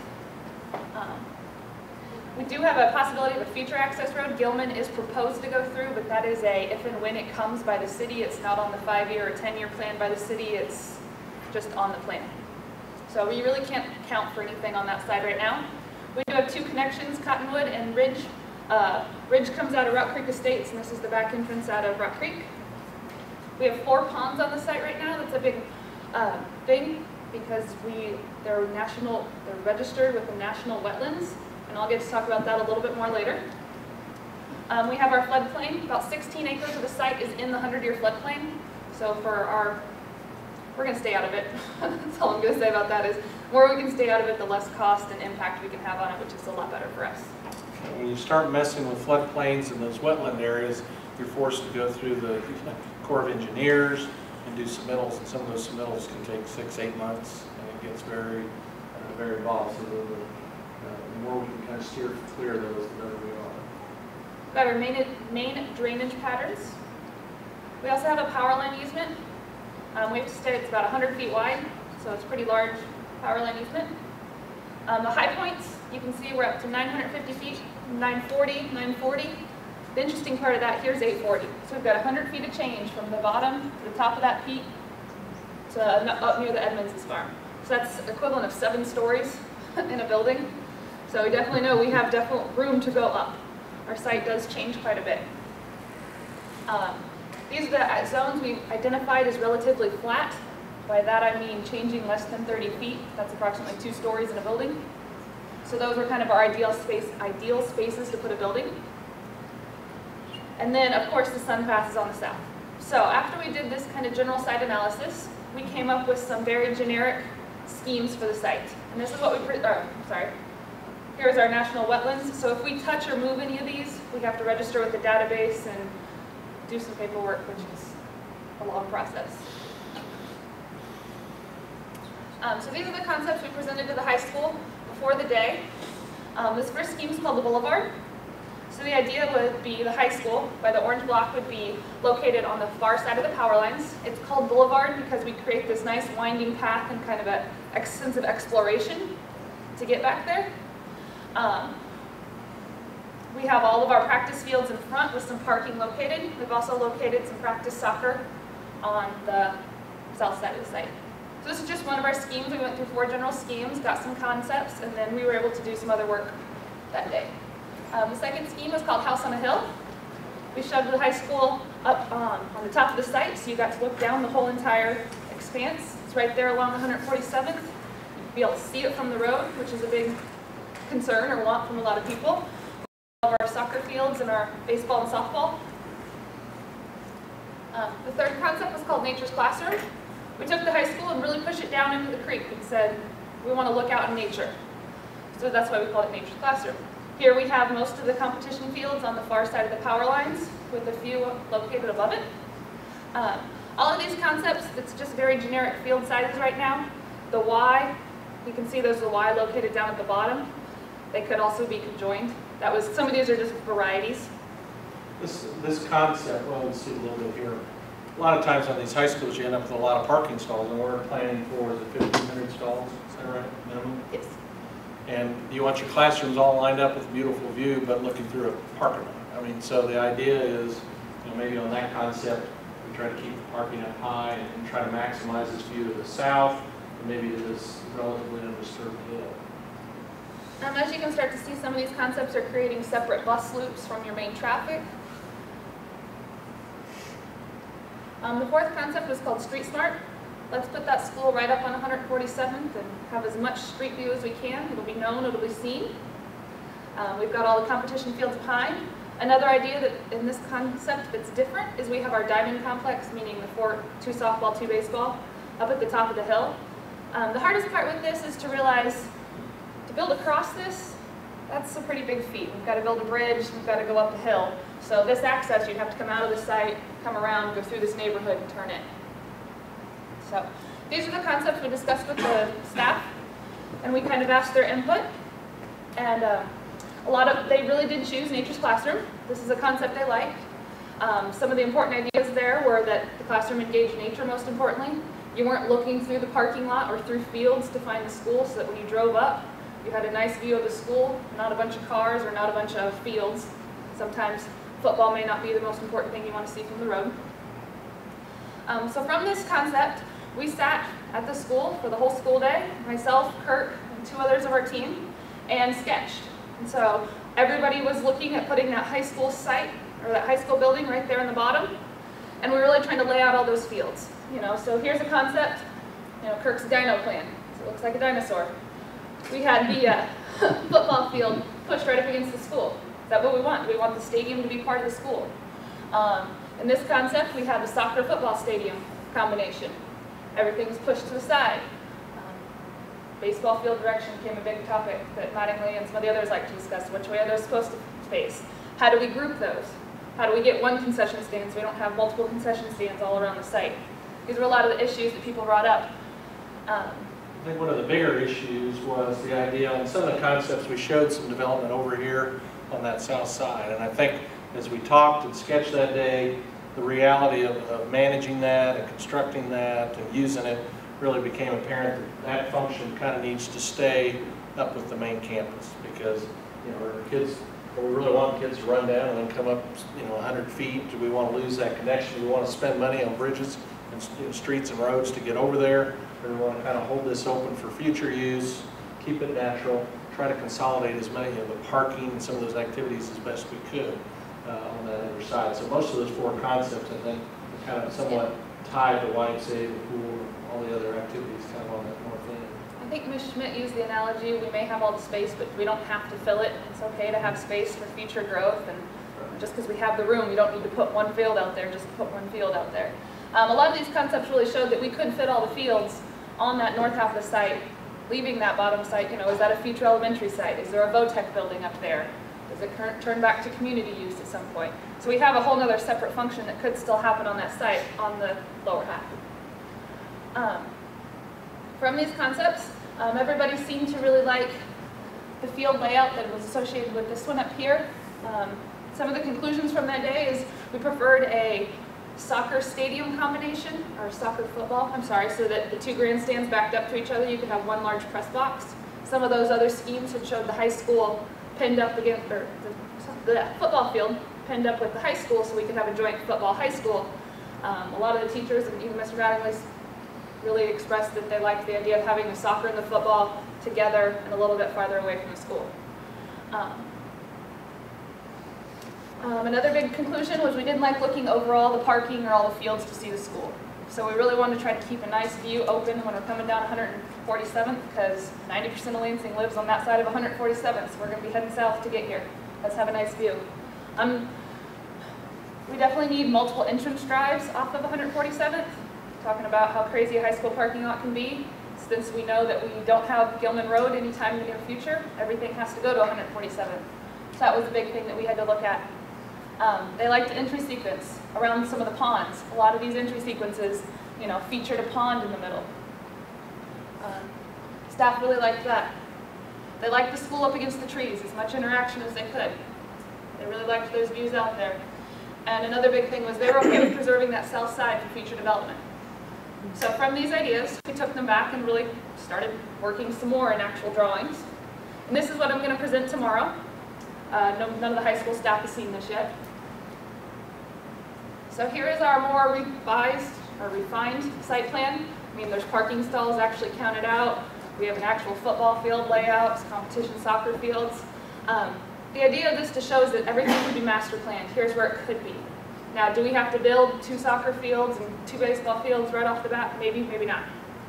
We do have a possibility of a future access road. Gilman is proposed to go through, but that is a if and when it comes by the city. It's not on the 5-year or 10-year plan by the city. It's just on the plan. So we really can't count for anything on that side right now. We do have two connections, Cottonwood and Ridge. Ridge comes out of Rock Creek Estates, and this is the back entrance out of Rock Creek. We have 4 ponds on the site right now. That's a big thing because they're registered with the national wetlands, and I'll get to talk about that a little bit more later. We have our floodplain. About 16 acres of the site is in the 100-year floodplain. So we're going to stay out of it. That's all I'm going to say about that is, the more we can stay out of it, the less cost and impact we can have on it, which is a lot better for us. When you start messing with floodplains and those wetland areas, you're forced to go through the Corps of Engineers and do submittals, and some of those submittals can take 6-8 months, and it gets very involved. So the more we can kind of steer clear of those, the better we are. We've got our main drainage patterns. We also have a power line easement. We have to say it's about 100 feet wide, so it's a pretty large power line easement. The high points, you can see we're up to 950 feet, 940, 940. The interesting part of that here is 840. So we've got 100 feet of change from the bottom to the top of that peak to up near the Edmonds farm. So that's equivalent of 7 stories in a building. So we definitely know we have definite room to go up. Our site does change quite a bit. These are the zones we've identified as relatively flat. By that I mean changing less than 30 feet. That's approximately 2 stories in a building. So those were kind of our ideal spaces to put a building. And then, of course, the sun passes on the south. So after we did this kind of general site analysis, we came up with some very generic schemes for the site. And this is what here's our national wetlands. So if we touch or move any of these, we have to register with the database and do some paperwork, which is a long process. So these are the concepts we presented to the high school before the day. This first scheme is called the Boulevard. So the idea would be the high school, by the orange block, would be located on the far side of the power lines. It's called Boulevard because we create this nice winding path and kind of a sense of exploration to get back there. We have all of our practice fields in front with some parking located. We've also located some practice soccer on the south side of the site. So this is just one of our schemes. We went through 4 general schemes, got some concepts, and then we were able to do some other work that day. The second scheme was called House on a Hill. We shoved the high school up on the top of the site, so you got to look down the whole entire expanse. It's right there along 147th. You'd be able to see it from the road, which is a big concern or want from a lot of people. All of our soccer fields and our baseball and softball. The third concept was called Nature's Classroom. We took the high school and really pushed it down into the creek and said, we want to look out in nature. So that's why we called it Nature's Classroom. Here we have most of the competition fields on the far side of the power lines, with a few located above it. All of these concepts, it's just very generic field sizes right now. The Y, you can see there's a Y located down at the bottom. They could also be conjoined. Some of these are just varieties. This concept, well, let's see a little bit here. A lot of times on these high schools, you end up with a lot of parking stalls, and we're planning for, is it 1,500 stalls? Is that right, minimum? Yes. And you want your classrooms all lined up with a beautiful view, but looking through a parking lot. I mean, so the idea is, maybe on that concept, we try to keep the parking up high and try to maximize this view to the south, and maybe to this relatively undisturbed hill. As you can start to see, some of these concepts are creating separate bus loops from your main traffic. The fourth concept was called Street Smart. Let's put that school right up on 147th and have as much street view as we can. It'll be known, it'll be seen. We've got all the competition fields behind. Another idea that in this concept that's different is we have our diamond complex, meaning the 2 softball, 2 baseball, up at the top of the hill. The hardest part with this is to realize to build across this, that's a pretty big feat. We've got to build a bridge, we've got to go up the hill. So this access, you'd have to come out of the site, come around, go through this neighborhood and turn in. So these are the concepts we discussed with the staff, and we kind of asked their input. And they really did choose Nature's Classroom. This is a concept they liked. Some of the important ideas there were that the classroom engaged nature most importantly. You weren't looking through the parking lot or through fields to find the school, so that when you drove up, you had a nice view of the school, not a bunch of cars or not a bunch of fields. Sometimes football may not be the most important thing you want to see from the road. So from this concept, we sat at the school for the whole school day, myself, Kirk, and 2 others of our team, and sketched. And so everybody was looking at putting that high school site, or that high school building right there in the bottom, and we were really trying to lay out all those fields. So here's a concept, Kirk's dino plan. So it looks like a dinosaur. We had the football field pushed right up against the school. Is that what we want? Do we want the stadium to be part of the school? In this concept, we had the soccer football stadium combination. Everything's pushed to the side. Baseball field direction became a big topic that Mattingly and some of the others like to discuss. Which way are those supposed to face? How do we group those? How do we get one concession stand so we don't have multiple concession stands all around the site? These were a lot of the issues that people brought up. I think one of the bigger issues was the idea, on some of the concepts, we showed some development over here on that south side. And I think as we talked and sketched that day, the reality of managing that and constructing that and using it really became apparent that function kind of needs to stay up with the main campus, because our kids, we really want kids to run down and then come up 100 feet. Do we want to lose that connection? Do we want to spend money on bridges and streets and roads to get over there? Or do we want to kind of hold this open for future use, keep it natural, try to consolidate as many of the parking and some of those activities as best we could on that other side. So most of those 4 concepts, I think, are kind of somewhat tied to YMCA, the pool, and all the other activities kind of on that north end. I think Ms. Schmidt used the analogy, we may have all the space, but we don't have to fill it. It's okay to have space for future growth, and just because we have the room, you don't need to put one field out there, just put one field out there. A lot of these concepts really showed that we could fit all the fields on that north half of the site, leaving that bottom site. Is that a future elementary site? Is there a VOTEC building up there? Is it turned back to community use at some point? So we have a whole other separate function that could still happen on that site on the lower half. From these concepts, everybody seemed to really like the field layout that was associated with this one up here. Some of the conclusions from that day is we preferred a soccer stadium combination, or soccer football, I'm sorry, so that the two grandstands backed up to each other, you could have one large press box. Some of those other schemes had showed the high school pinned up against, or the football field pinned up with the high school so we could have a joint football high school. A lot of the teachers, and even Mr. Mattingly's, really expressed that they liked the idea of having the soccer and the football together and a little bit farther away from the school. Another big conclusion was we didn't like looking over all the parking or all the fields to see the school. So we really wanted to try to keep a nice view open when we're coming down 147th, because 90% of Lansing lives on that side of 147th, so we're going to be heading south to get here. Let's have a nice view. We definitely need multiple entrance drives off of 147th, talking about how crazy a high school parking lot can be. Since we know that we don't have Gilman Road anytime in the near future, everything has to go to 147th. So that was a big thing that we had to look at. They liked the entry sequence around some of the ponds. A lot of these entry sequences, you know, featured a pond in the middle. Staff really liked that. They liked the school up against the trees, as much interaction as they could. They really liked those views out there. And another big thing was they were okay with preserving that south side for future development. So from these ideas, we took them back and really started working some more in actual drawings. And this is what I'm going to present tomorrow. None of the high school staff has seen this yet. So here is our more revised or refined site plan. I mean, there's parking stalls actually counted out. We have an actual football field layout, competition soccer fields. The idea of this to show is that everything could be master planned. Here's where it could be. Now, do we have to build 2 soccer fields and 2 baseball fields right off the bat? Maybe, maybe not.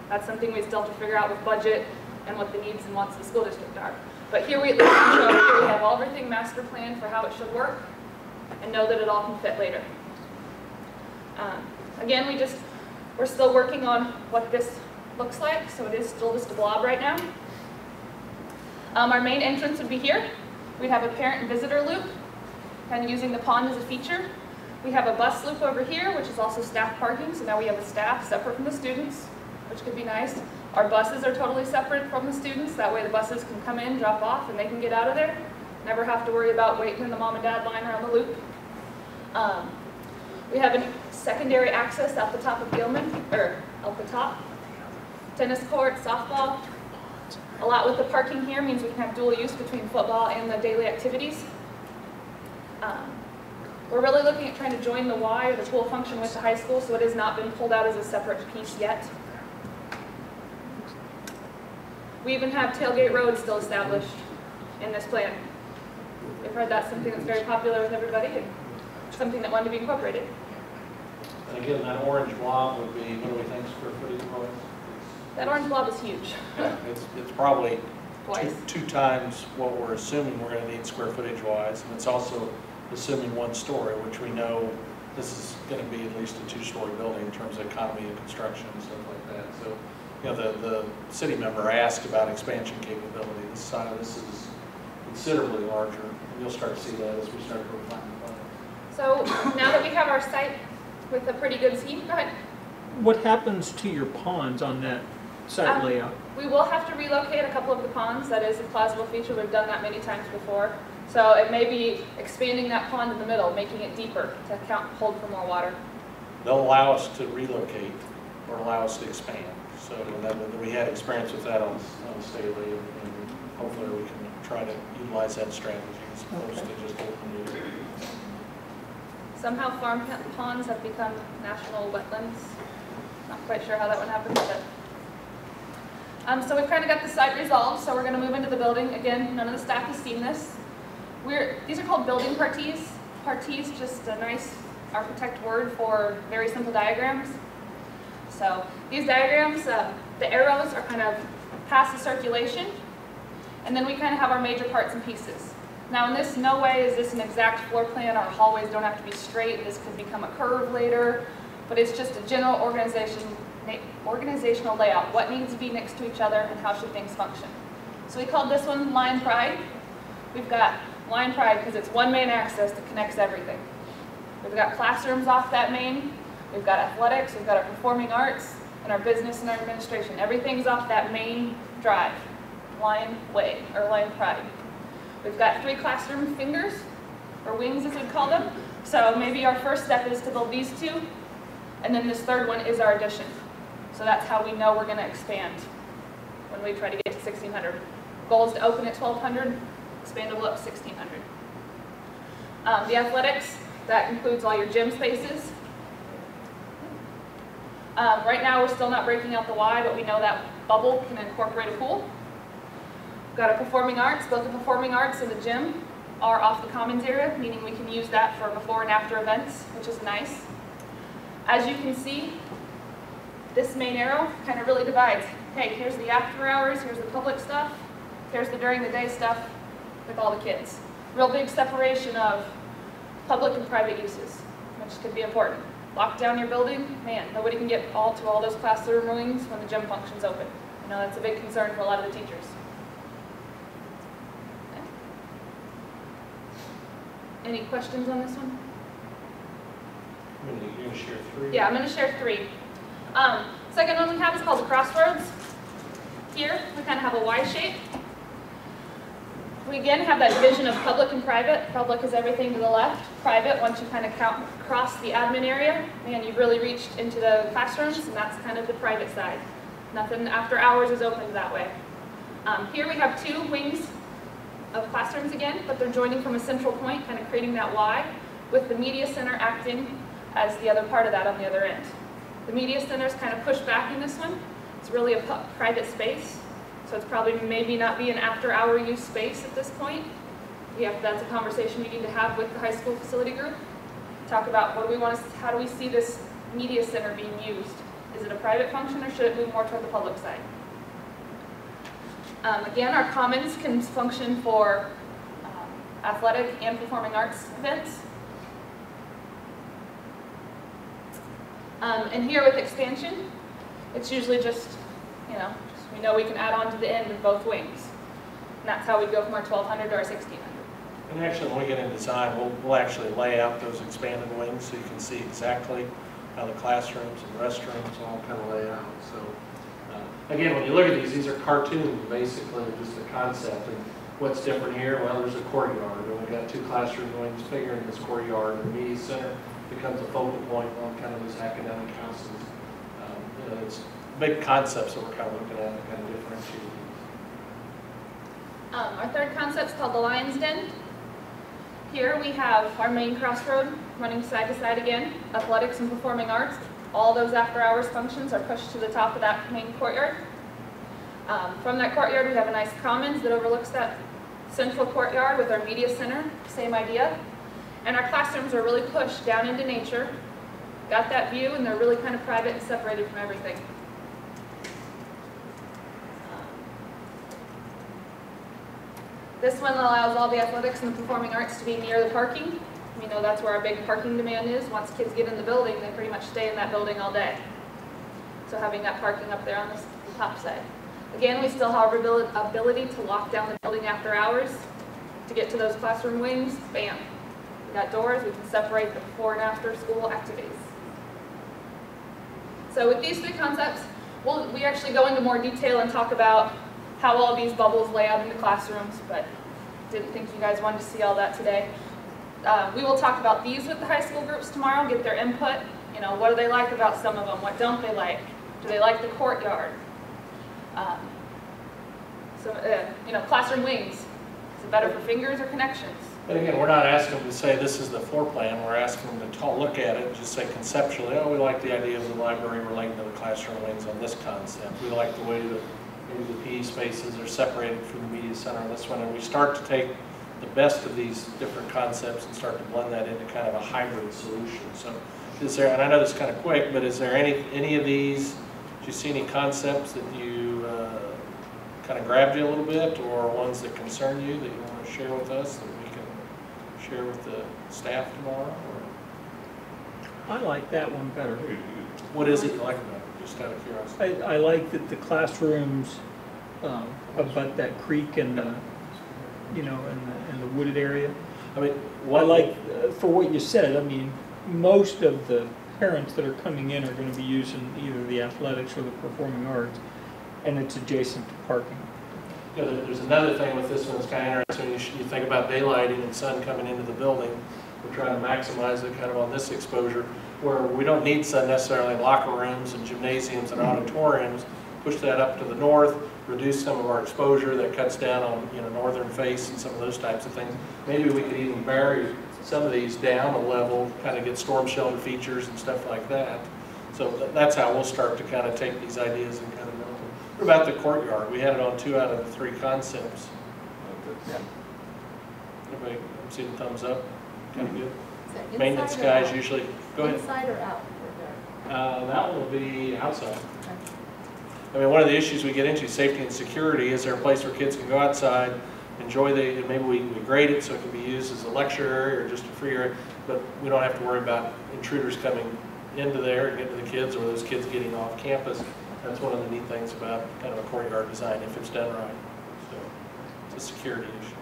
That's something we still have to figure out with budget and what the needs and wants of the school district are. But here we at least can show here we have everything master planned for how it should work and know that it all can fit later. Again, we're still working on what this looks like, so it is still just a blob right now. Our main entrance would be here. We'd have a parent and visitor loop, kind of using the pond as a feature. We have a bus loop over here, which is also staff parking, so now we have a staff separate from the students, which could be nice. Our buses are totally separate from the students, that way the buses can come in, drop off, and they can get out of there. Never have to worry about waiting in the mom and dad line around the loop. We have a secondary access out the top of Gilman, or out the top. Tennis court, softball. A lot with the parking here means we can have dual use between football and the daily activities. We're really looking at trying to join the Y, or the pool function, with the high school, so it has not been pulled out as a separate piece yet. We even have Tailgate Road still established in this plan. We've heard that's something that's very popular with everybody and something that wanted to be incorporated. And again, that orange blob would be, what do we think square footage was? That orange blob is huge. Yeah, it's probably Twice. two times what we're assuming we're going to need square footage wise. And it's also assuming 1 story, which we know this is going to be at least a 2-story building in terms of economy of construction and stuff like that. So, you know, the city member asked about expansion capability. This side of this is considerably larger. And you'll start to see that as we start to refine the plan. So now that we have our site with a pretty good scheme, go ahead. What happens to your ponds on that site layout? We will have to relocate a couple of the ponds. That is a plausible feature. We've done that many times before. So it may be expanding that pond in the middle, making it deeper to hold for more water. They'll allow us to relocate or allow us to expand. So we had experience with that on Staley, and hopefully we can try to utilize that strategy as opposed to just open it. Somehow farm ponds have become national wetlands. Not quite sure how that one happened, but so we've kind of got the site resolved, so we're going to move into the building. Again, none of the staff has seen this. These are called building parties. Parties, just a nice architect word for very simple diagrams. So these diagrams, the arrows are kind of past the circulation, and then we kind of have our major parts and pieces. Now in this, no way is this an exact floor plan. Our hallways don't have to be straight. This could become a curve later, but it's just a general organizational layout. What needs to be next to each other and how should things function. So we called this one Lion Pride. We've got Lion Pride, because it's one main access that connects everything. We've got classrooms off that main, we've got athletics, we've got our performing arts, and our business and our administration. Everything's off that main drive, Lion Way, or Lion Pride. We've got 3 classroom fingers, or wings as we'd call them. So maybe our first step is to build these 2, and then this third one is our addition. So that's how we know we're going to expand when we try to get to 1,600. Goal is to open at 1,200, expandable up to 1,600. The athletics, that includes all your gym spaces. Right now we're still not breaking out the Y, but we know that bubble can incorporate a pool. We've got our performing arts. Both the performing arts and the gym are off the commons area, meaning we can use that for before and after events, which is nice. As you can see, this main arrow kind of really divides. Hey, here's the after hours, here's the public stuff, here's the during the day stuff with all the kids. Real big separation of public and private uses, which could be important. Lock down your building, man, nobody can get to all those classroom wings when the gym function's open. I know that's a big concern for a lot of the teachers. Any questions on this one? You're going to share 3? Yeah, I'm going to share 3. Second one we have is called the crossroads. Here, we kind of have a Y shape. We again have that division of public and private. Public is everything to the left. Private, once you kind of cross the admin area, and you've really reached into the classrooms, and that's kind of the private side. Nothing after hours is opened that way. Here we have 2 wings of classrooms again, but they're joining from a central point, kind of creating that Y, with the media center acting as the other part of that on the other end. The media center is kind of pushed back in this one. It's really a private space, so it's probably maybe not be an after-hour use space at this point. That's a conversation we need to have with the high school facility group. Talk about what do we want to, how do we see this media center being used? Is it a private function or should it move more toward the public side? Again, our commons can function for athletic and performing arts events. And here with expansion, it's usually just, we know we can add on to the end of both wings. And that's how we go from our 1,200 to our 1,600. And actually, when we get in design, we'll actually lay out those expanded wings so you can see exactly how the classrooms and restrooms all kind of lay out. So, again, when you look at these are cartoons, basically, just a concept. And what's different here? Well, there's a courtyard, and we've got 2 classroom wings figuring this courtyard. The media center becomes a focal point on kind of those academic houses. It's big concepts that we're kind of looking at and kind of differentiating. Our third concept is called the Lion's Den. Here we have our main crossroad running side to side again, athletics and performing arts. All those after hours functions are pushed to the top of that main courtyard. From that courtyard we have a nice commons that overlooks that central courtyard with our media center, same idea. And our classrooms are really pushed down into nature. Got that view and they're really kind of private and separated from everything. This one allows all the athletics and the performing arts to be near the parking. We know that's where our big parking demand is. Once kids get in the building, they pretty much stay in that building all day. So having that parking up there on the top side. Again, we still have our ability to lock down the building after hours to get to those classroom wings. Bam. We got doors, we can separate the before and after school activities. So with these 3 concepts, we actually go into more detail and talk about how all these bubbles lay out in the classrooms, but didn't think you guys wanted to see all that today. We will talk about these with the high school groups tomorrow, get their input. What do they like about some of them? What don't they like? Do they like the courtyard? Classroom wings. Is it better for fingers or connections? But again, we're not asking them to say this is the floor plan. We're asking them to look at it and just say conceptually, oh, we like the idea of the library relating to the classroom wings on this concept. We like the way that maybe the PE spaces are separated from the media center on this one. And we start to take the best of these different concepts and start to blend that into kind of a hybrid solution. So is there, and I know this is kind of quick, but is there any of these, do you see any concepts that you kind of grabbed you a little bit, or ones that concern you that you want to share with us that we can share with the staff tomorrow? Or? I like that one better. What is it you like about it, just out of curiosity? I like that the classrooms abut that creek and you know, in the wooded area. I mean, I like, for what you said, I mean, most of the parents that are coming in are going to be using either the athletics or the performing arts, and it's adjacent to parking. you know, there's another thing with this one that's kind of interesting. You think about daylighting and sun coming into the building. We're trying to maximize it kind of on this exposure, where we don't need sun necessarily in locker rooms and gymnasiums and auditoriums. Push that up to the north, reduce some of our exposure that cuts down on, you know, northern face and some of those types of things. Maybe we could even bury some of these down a level, kind of get storm shelter features and stuff like that. So that's how we'll start to kind of take these ideas and kind of build them. What about the courtyard? We had it on 2 out of the 3 concepts. Everybody see the thumbs up? Kind of good. Maintenance guys usually, go ahead. Inside or out? That will be outside. I mean, one of the issues we get into, safety and security, is there a place where kids can go outside, enjoy maybe we grade it so it can be used as a lecture area or just a free area, but we don't have to worry about intruders coming into there and getting to the kids, or those kids getting off campus. That's one of the neat things about kind of a courtyard design, if it's done right. So it's a security issue.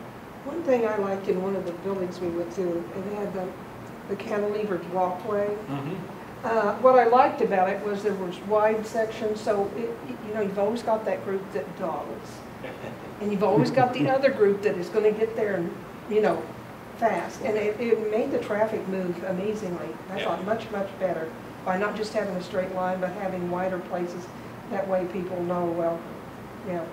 One thing I liked in one of the buildings we went to, it had the cantilevered walkway. What I liked about it was there was wide sections, so you know, you've always got that group that dawdles. And you've always got the other group that is going to get there, and, you know, fast. And it made the traffic move amazingly. I thought much, much better by not just having a straight line, but having wider places. That way people know, well, yeah.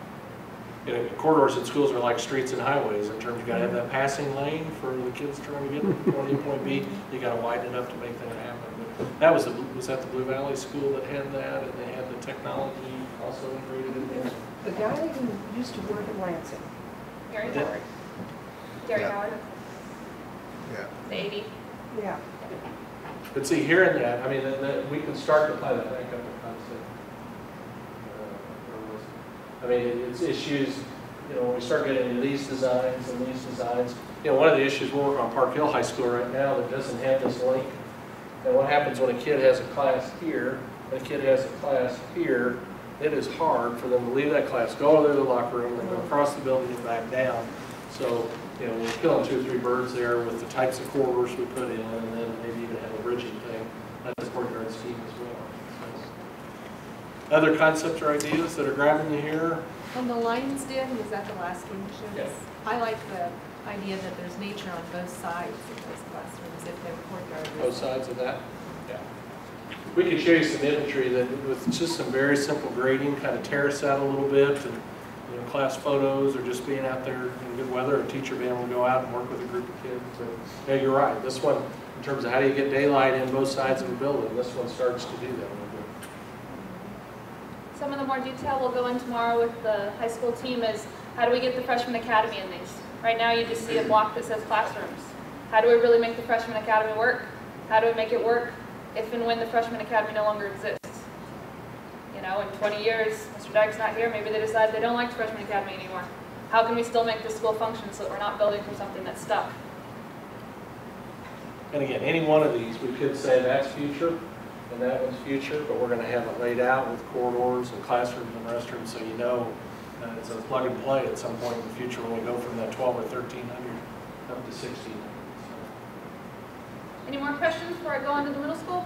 You know, corridors at schools are like streets and highways in terms, you got to have that passing lane for the kids trying to get from point A to point B. You got to widen it up to make that happen. But that was that the Blue Valley School that had that, and they had the technology also integrated in there. The guy who used to work at Lansing. Gary Howard. Gary Yeah. Howard, Yeah. the 80. Yeah. But see, hearing that, I mean, we can start to apply that back up to concept. I mean, it's issues, you know, when we start getting into these designs and these designs. You know, one of the issues, we're working on Park Hill High School right now that doesn't have this link. And what happens when a kid has a class here, and a kid has a class here, it is hard for them to leave that class, go over to the locker room, and go across the building and back down. So, you know, we're killing 2 or 3 birds there with the types of corridors we put in, and then maybe even have a bridging thing. That's a courtyard scheme as well. So, other concepts or ideas that are grabbing you here? On the Lions Den, was that the last one you showed us? Yeah. I like the idea that there's nature on both sides of those classrooms if they're courtyard. Both sides of that? Yeah. We could show you some imagery that with just some very simple grading, kind of terrace out a little bit, and, you know, class photos, or just being out there in good weather, a teacher being able to go out and work with a group of kids. So, yeah, you're right. This one, in terms of how do you get daylight in both sides of the building, this one starts to do that a little bit. Some of the more detail we'll go in tomorrow with the high school team is how do we get the freshman academy in these? Right now you just see a block that says classrooms. How do we really make the freshman academy work? How do we make it work if and when the freshman academy no longer exists? You know, in 20 years, Mr. Dyke's not here, maybe they decide they don't like the freshman academy anymore. How can we still make this school function so that we're not building for something that's stuck? And again, any one of these, we could say that's future and that one's future, but we're going to have it laid out with corridors and classrooms and restrooms, so you know it's a plug and play at some point in the future when we go from that 12 or 1300 up to 1600. Any more questions before I go on to the middle school?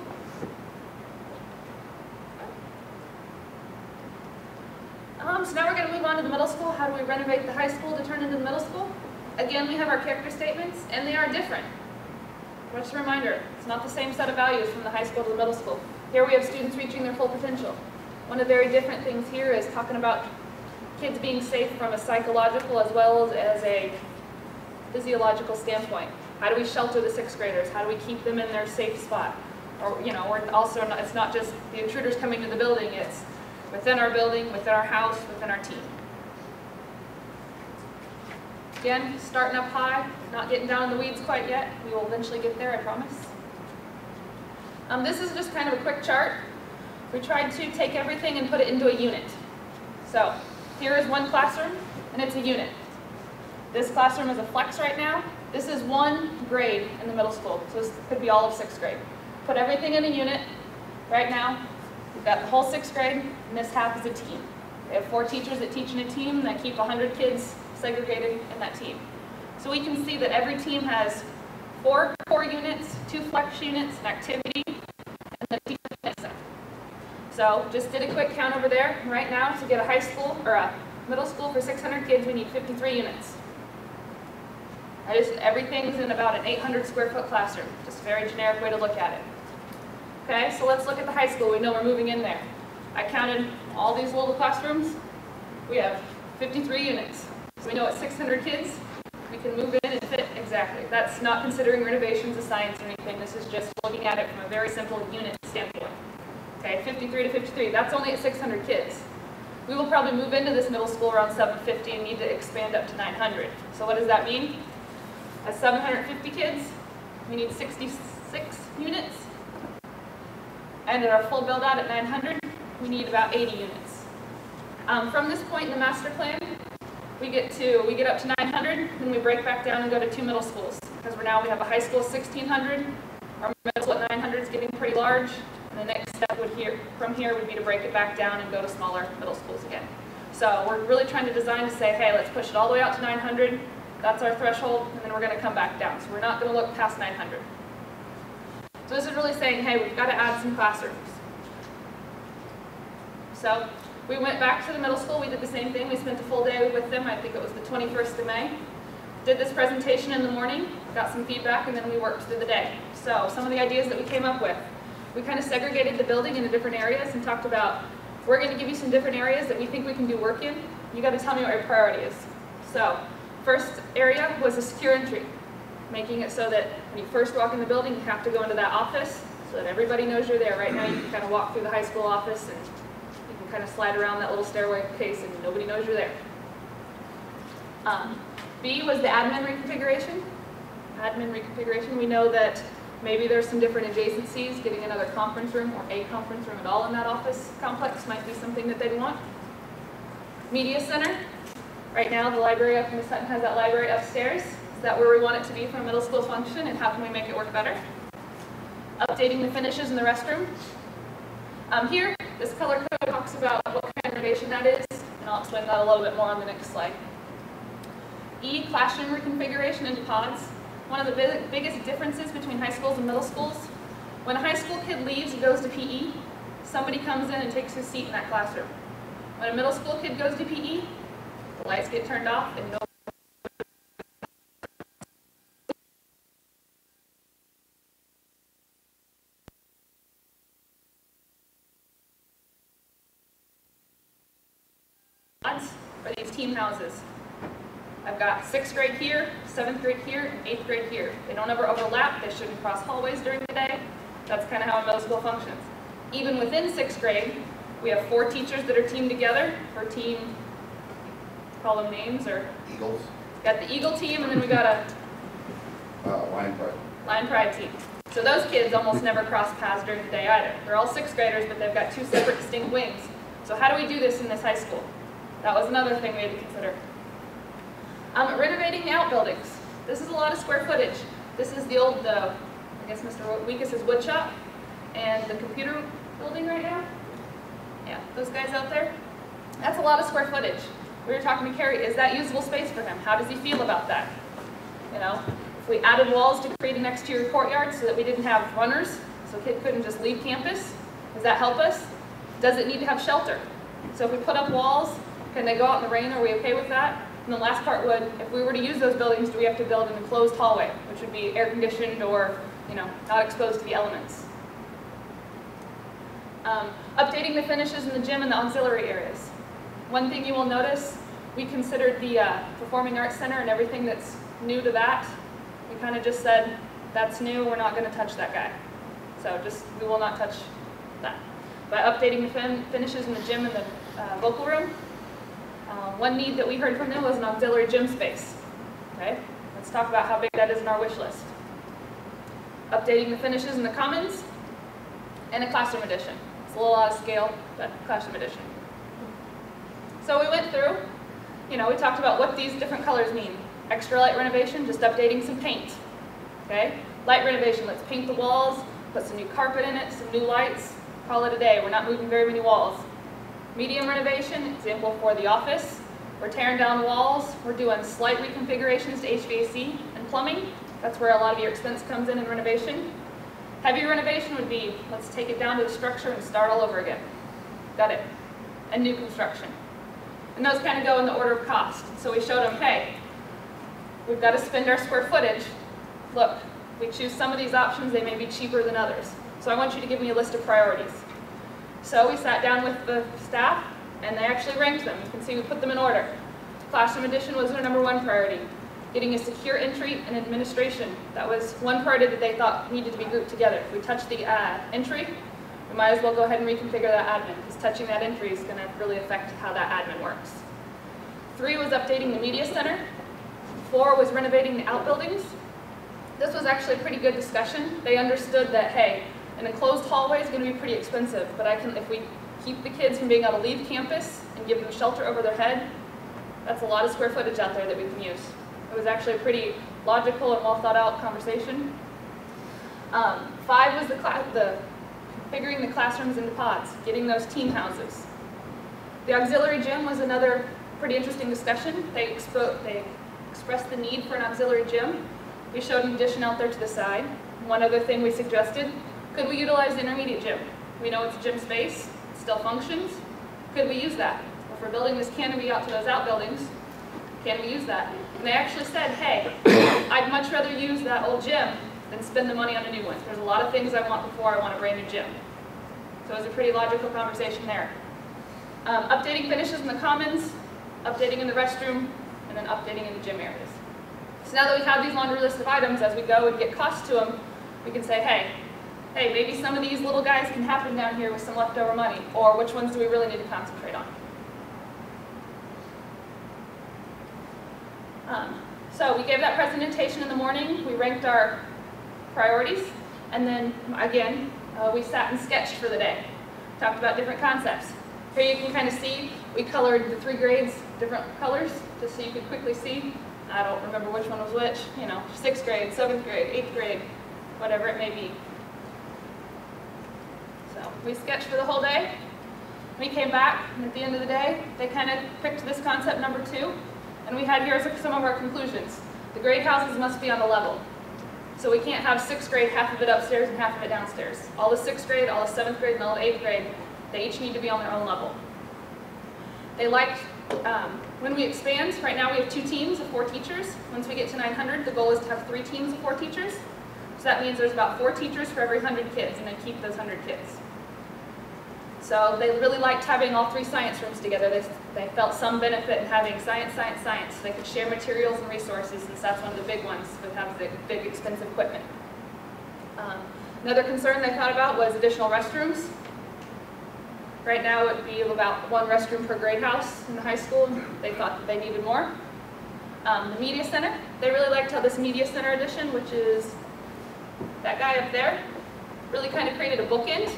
So now we're going to move on to the middle school. How do we renovate the high school to turn into the middle school? Again, we have our character statements, and they are different. Just a reminder, it's not the same set of values from the high school to the middle school. Here we have students reaching their full potential. One of the very different things here is talking about kids being safe from a psychological as well as a physiological standpoint. How do we shelter the 6th graders? How do we keep them in their safe spot? Or, you know, we're also, it's not just the intruders coming to the building, it's within our building, within our house, within our team. Again, starting up high, not getting down in the weeds quite yet. We will eventually get there, I promise. This is just kind of a quick chart. We tried to take everything and put it into a unit. So here is one classroom, and it's a unit. This classroom is a flex right now. This is one grade in the middle school, so this could be all of 6th grade. Put everything in a unit. Right now, we've got the whole 6th grade, and this half is a team. We have 4 teachers that teach in a team that keep 100 kids segregated in that team. So we can see that every team has 4 core units, 2 flex units, an activity, and then a teacher fitness center. So just did a quick count over there. Right now, to get a high school or a middle school for 600 kids, we need 53 units. Everything's in about an 800 square foot classroom. Just a very generic way to look at it. Okay, so let's look at the high school. We know we're moving in there. I counted all these little classrooms. We have 53 units. So we know at 600 kids, we can move in and fit exactly. That's not considering renovations of science or anything. This is just looking at it from a very simple unit standpoint. Okay, 53 to 53, that's only at 600 kids. We will probably move into this middle school around 750 and need to expand up to 900. So what does that mean? At 750 kids, we need 66 units. And at our full build out at 900, we need about 80 units. From this point in the master plan, we get up to 900, then we break back down and go to 2 middle schools. Because now we have a high school of 1,600, our middle school at 900 is getting pretty large, and the next step from here would be to break it back down and go to smaller middle schools again. So we're really trying to design to say, hey, let's push it all the way out to 900, that's our threshold, and then we're going to come back down. So we're not going to look past 900. So this is really saying, hey, we've got to add some classrooms. So we went back to the middle school. We did the same thing. We spent a full day with them. I think it was the 21st of May. Did this presentation in the morning, got some feedback, and then we worked through the day. So some of the ideas that we came up with. We kind of segregated the building into different areas and talked about, we're going to give you some different areas that we think we can do work in. You got to tell me what your priority is. So first area was a secure entry, making it so that when you first walk in the building, you have to go into that office so that everybody knows you're there. Right now, you can kind of walk through the high school office and you can kind of slide around that little stairway case and nobody knows you're there. B was the admin reconfiguration. We know that maybe there's some different adjacencies. Getting another conference room or a conference room at all in that office complex might be something that they'd want. Media center. Right now, the library up in Miss Hutton has that library upstairs. Is that where we want it to be for a middle school function, and how can we make it work better? Updating the finishes in the restroom. Here, this color code talks about what kind of renovation that is, and I'll explain that a little bit more on the next slide. E, classroom reconfiguration into pods. One of the biggest differences between high schools and middle schools, when a high school kid leaves and goes to PE, somebody comes in and takes his seat in that classroom. When a middle school kid goes to PE, the lights get turned off and no for these team houses. I've got 6th grade here, 7th grade here, and 8th grade here. They don't ever overlap. They shouldn't cross hallways during the day. That's kind of how a middle school functions. Even within 6th grade, we have 4 teachers that are teamed together for team, call them names, or Eagles. Got the Eagle team, and then we got a Lion Pride team. So those kids almost never cross paths during the day either. They're all 6th graders, but they've got 2 separate distinct wings. So how do we do this in this high school? That was another thing we had to consider. Renovating the outbuildings. This is a lot of square footage. This is the old, I guess Mr. Weekes' wood shop, and the computer building right now. Yeah, those guys out there. That's a lot of square footage. We were talking to Carrie, is that usable space for him? How does he feel about that? You know, if we added walls to create an exterior courtyard so that we didn't have runners, so a kid couldn't just leave campus, does that help us? Does it need to have shelter? So if we put up walls, can they go out in the rain? Are we okay with that? And the last part would, if we were to use those buildings, do we have to build an enclosed hallway, which would be air conditioned or, you know, not exposed to the elements? Updating the finishes in the gym and the auxiliary areas. One thing you will notice, we considered the Performing Arts Center and everything that's new to that. We kind of just said, that's new, we're not going to touch that guy. So we will not touch that. By updating the finishes in the gym and the vocal room, one need that we heard from them was an auxiliary gym space. Okay, let's talk about how big that is in our wish list. Updating the finishes in the commons, and a classroom addition. It's a little out of scale, but classroom addition. So we went through, you know, we talked about what these different colors mean. Extra light renovation, just updating some paint. Okay, light renovation, let's paint the walls, put some new carpet in it, some new lights, call it a day. We're not moving very many walls. Medium renovation, example for the office, We're tearing down walls. We're doing slight reconfigurations to HVAC and plumbing. That's where a lot of your expense comes in renovation. Heavy renovation would be, let's take it down to the structure and start all over again. Got it. And new construction. And those kind of go in the order of cost. So we showed them, hey, we've got to spend our square footage. Look, we choose some of these options, they may be cheaper than others. So I want you to give me a list of priorities. So we sat down with the staff, and they actually ranked them. You can see we put them in order. Classroom addition was their #1 priority. Getting a secure entry and administration. That was one priority that they thought needed to be grouped together. If we touch the entry, we might as well go ahead and reconfigure that admin, because touching that entry is going to really affect how that admin works. 3 was updating the media center. 4 was renovating the outbuildings. This was actually a pretty good discussion. They understood that, hey, an enclosed hallway is going to be pretty expensive, but if we keep the kids from being able to leave campus and give them shelter over their head, that's a lot of square footage out there that we can use. It was actually a pretty logical and well thought out conversation. 5 was configuring the classrooms into pods, getting those team houses. The auxiliary gym was another pretty interesting discussion. They expressed the need for an auxiliary gym. We showed an addition out there to the side. One other thing we suggested, could we utilize the intermediate gym? We know it's a gym space, it still functions. Could we use that? If we're building this canopy out to those outbuildings, can we use that? And they actually said, hey, I'd much rather use that old gym than spend the money on a new one. There's a lot of things I want before I want a brand new gym. So it was a pretty logical conversation there. Updating finishes in the commons, updating in the restroom, and then updating in the gym areas. So now that we have these laundry list of items, as we go and get costs to them, we can say, hey, maybe some of these little guys can happen down here with some leftover money, or which ones do we really need to concentrate on? So we gave that presentation in the morning, we ranked our priorities, and then again, we sat and sketched for the day. Talked about different concepts. Here you can kind of see, we colored the 3 grades different colors, just so you could quickly see. I don't remember which one was which, 6th grade, 7th grade, 8th grade, whatever it may be. So we sketched for the whole day. We came back, and at the end of the day, they kind of picked this concept #2, and we had here some of our conclusions. The grade houses must be on a level. So we can't have 6th grade, half of it upstairs and half of it downstairs. All the 6th grade, all the 7th grade, and all the 8th grade, they each need to be on their own level. They liked, when we expand, right now we have 2 teams of 4 teachers. Once we get to 900, the goal is to have 3 teams of 4 teachers. So that means there's about 4 teachers for every 100 kids, and then keep those 100 kids. So they really liked having all 3 science rooms together. They felt some benefit in having science, science, science. They could share materials and resources, since that's one of the big ones with having the big, expensive equipment. Another concern they thought about was additional restrooms. Right now it would be about 1 restroom per grade house in the high school. They thought that they needed more. The media center, they really liked how this media center addition, which is that guy up there, really kind of created a bookend.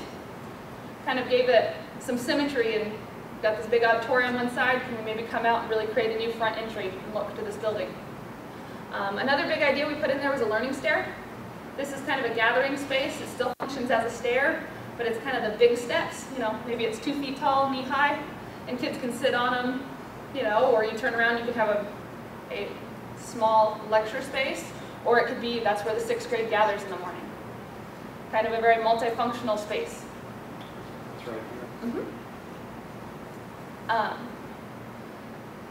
Kind of gave it some symmetry, and got this big auditorium on one side. Can we maybe come out and really create a new front entry and look to this building? Another big idea we put in there was a learning stair. This is kind of a gathering space. It still functions as a stair, but it's kind of the big steps. Maybe it's 2 feet tall, knee high, and kids can sit on them, or you turn around, you could have a small lecture space, or it could be, that's where the 6th grade gathers in the morning. Kind of a very multifunctional space.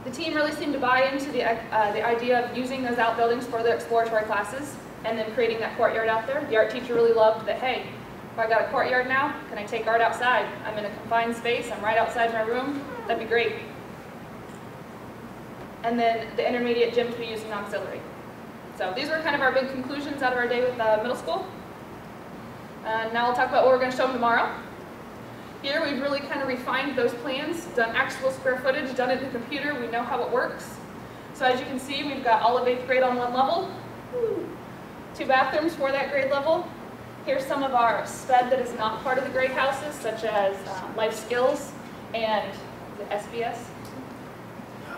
The team really seemed to buy into the idea of using those outbuildings for the exploratory classes, and then creating that courtyard out there. The art teacher really loved that, hey, if I got a courtyard now, can I take art outside? I'm in a confined space, I'm right outside my room, that'd be great. And then the intermediate gym to be used in auxiliary. So these were kind of our big conclusions out of our day with middle school. Now we'll talk about what we're going to show them tomorrow. Here we've really kind of refined those plans, done actual square footage, done it in the computer, we know how it works. So as you can see, we've got all of 8th grade on 1 level, 2 bathrooms for that grade level. Here's some of our SPED that is not part of the grade houses, such as life skills and the SBS.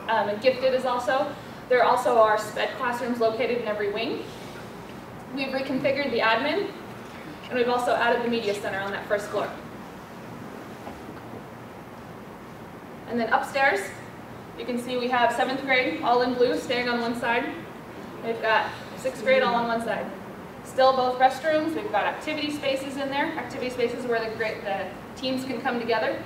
And gifted is also. There also are SPED classrooms located in every wing. We've reconfigured the admin, and we've also added the media center on that first floor. And then upstairs, You can see we have 7th grade, all in blue, staying on one side. We've got 6th grade all on one side. Still both restrooms. We've got activity spaces in there. Activity spaces where the teams can come together,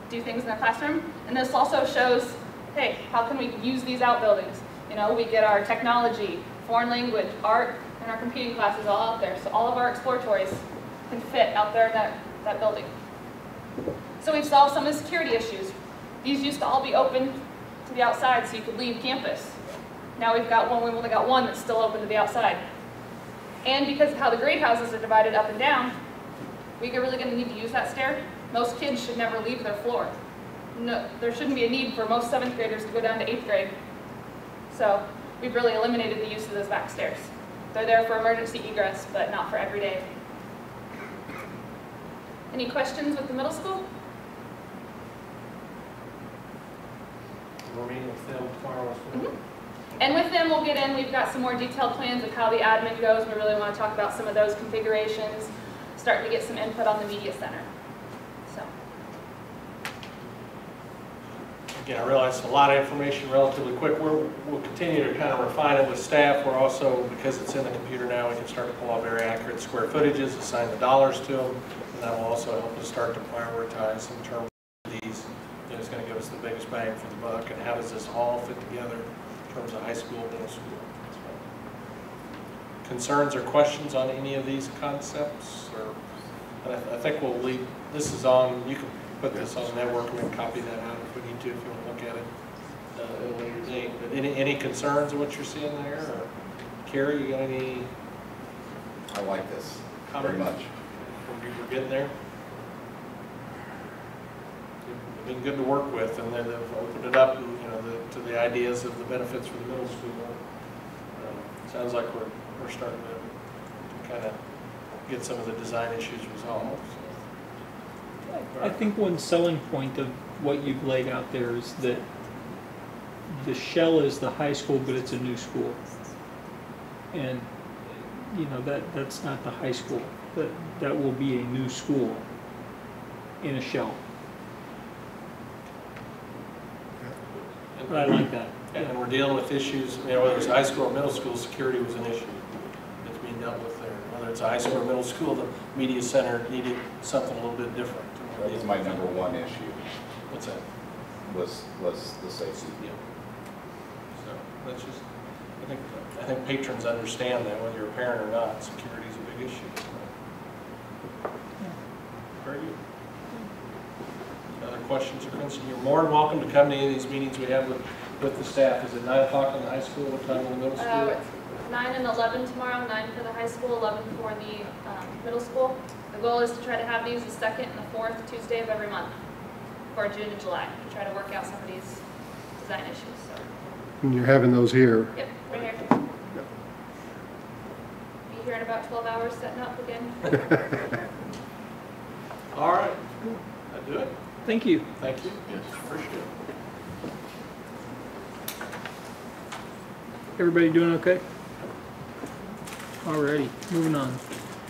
do things in their classroom. And this also shows, hey, how can we use these outbuildings? You know, we get our technology, foreign language, art, and our computing classes all out there. So all of our exploratories can fit out there in that building. So we've solved some of the security issues. These used to all be open to the outside so you could leave campus. Now we've only got one that's still open to the outside. And because of how the grade houses are divided up and down, we're really going to need to use that stair. Most kids should never leave their floor. No, there shouldn't be a need for most 7th graders to go down to 8th grade. So we've really eliminated the use of those back stairs. They're there for emergency egress, but not for every day. Any questions with the middle school? We're meeting with them tomorrow as well. And with them, we'll get in, we've got some more detailed plans of how the admin goes. We really want to talk about some of those configurations, starting to get some input on the media center. So. Again, I realize it's a lot of information relatively quick. We'll continue to kind of refine it with staff. We're also, because it's in the computer now, we can start to pull out very accurate square footages, assign the dollars to them, and that will also help us start to prioritize in terms of these. It's going to give us the biggest bang for the buck, and how does this all fit together in terms of high school, middle school. So, concerns or questions on any of these concepts? I think we'll leave, this is on, you can put this on the network and we can copy that out if we need to, if you want to look at it at a later date. But any concerns of what you're seeing there? Or Carrie, you got any? I like this very much. We're getting there. Been good to work with, and then they've opened it up, and, you know, to the ideas of the benefits for the middle school. Sounds like we're starting to kind of get some of the design issues resolved. So. I think one selling point of what you've laid out there is that the shell is the high school, but it's a new school. And, you know, that's not the high school. That will be a new school in a shell. But I like that. And we're dealing with issues, you know, whether it's high school or middle school, security was an issue that's being dealt with there. Whether it's a high school or middle school, the media center needed something a little bit different. That was my number one issue. What's that? Was the safety. Yeah. So that's just, I think patrons understand that whether you're a parent or not, security is a big issue. Very good. Other questions or concerns? You're more than welcome to come to any of these meetings we have with the staff. Is it 9 o'clock in the high school? What time in the middle school? It's 9 and 11 tomorrow, 9 for the high school, 11 for the middle school. The goal is to try to have these the 2nd and the 4th Tuesday of every month for June and July to try to work out some of these design issues. So. And you're having those here. Yep, right here. Be here in about 12 hours setting up again. All right. That do it? Thank you. Thank you. Yes, appreciate it. Everybody doing okay? Alrighty, moving on.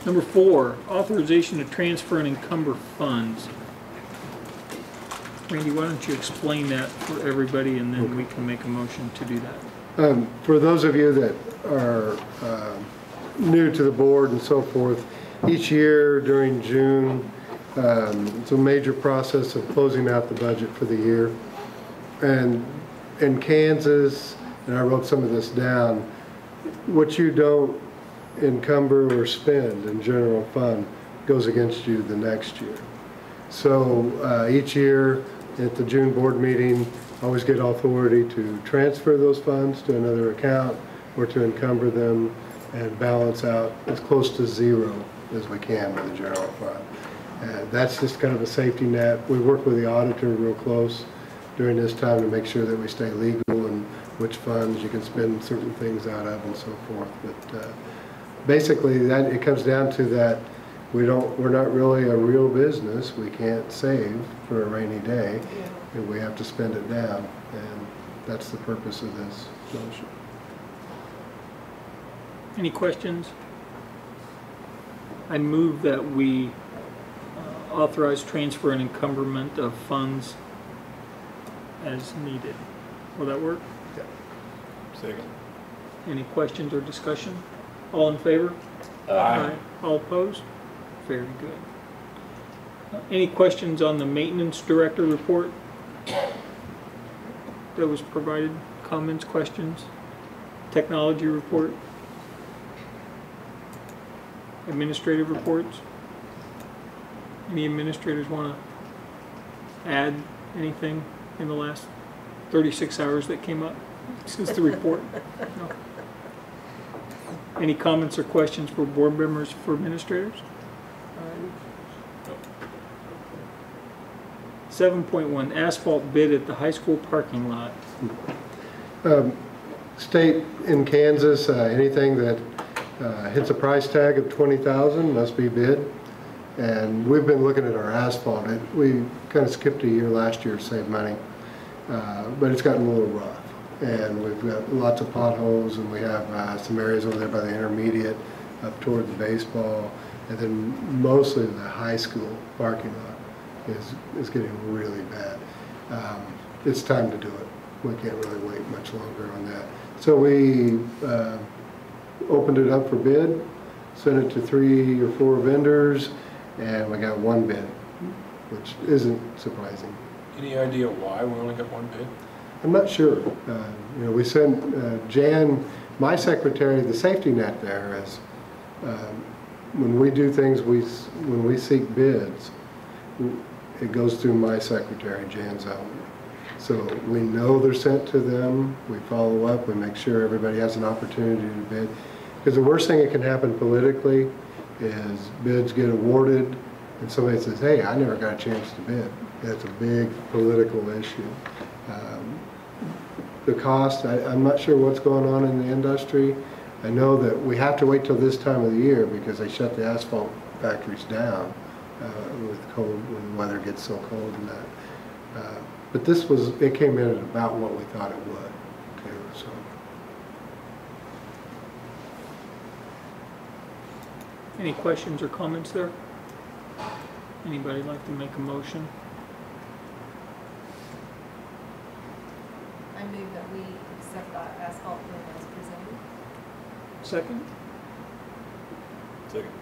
Number 4, authorization to transfer and encumber funds. Randy, why don't you explain that for everybody, and then we can make a motion to do that. For those of you that are new to the board and so forth, each year during June, it's a major process of closing out the budget for the year. And in Kansas, and I wrote some of this down, what you don't encumber or spend in general fund goes against you the next year. So each year at the June board meeting, I always get authority to transfer those funds to another account or to encumber them and balance out as close to zero as we can with the general fund. That's just kind of a safety net. We work with the auditor real close during this time to make sure that we stay legal and which funds you can spend certain things out of and so forth. But basically, that it comes down to that we're not really a real business. We can't save for a rainy day, and we have to spend it down, and that's the purpose of this motion. Any questions? I move that we authorize transfer and encumberment of funds as needed. Will that work? Second. Any questions or discussion? All in favor? Aye. All opposed? Very good. Any questions on the maintenance director report that was provided? Comments, questions? Technology report? Administrative reports? Any administrators want to add anything in the last 36 hours that came up since the report? No. Any comments or questions for board members, for administrators? 7.1, asphalt bid at the high school parking lot. State in Kansas, anything that hits a price tag of $20,000 must be bid. And we've been looking at our asphalt. We kind of skipped a year last year to save money, but it's gotten a little rough. And we've got lots of potholes, and we have some areas over there by the intermediate up toward the baseball, and then mostly the high school parking lot is getting really bad. It's time to do it. We can't really wait much longer on that. So we opened it up for bid, sent it to 3 or 4 vendors, and we got 1 bid, which isn't surprising. Any idea why we only got 1 bid? I'm not sure. We sent Jan, my secretary, the safety net there is when we do things, when we seek bids, it goes through my secretary, Jan Zellman. So we know they're sent to them, we follow up, we make sure everybody has an opportunity to bid. Because the worst thing that can happen politically is bids get awarded and somebody says, hey, I never got a chance to bid. That's a big political issue. The cost, I'm not sure what's going on in the industry. I know that we have to wait till this time of the year because they shut the asphalt factories down with cold, when the weather gets so cold and that. But it came in at about what we thought it would, too, so. Any questions or comments there? Anybody like to make a motion? I move that we accept that asphalt bid as presented. Second? Second.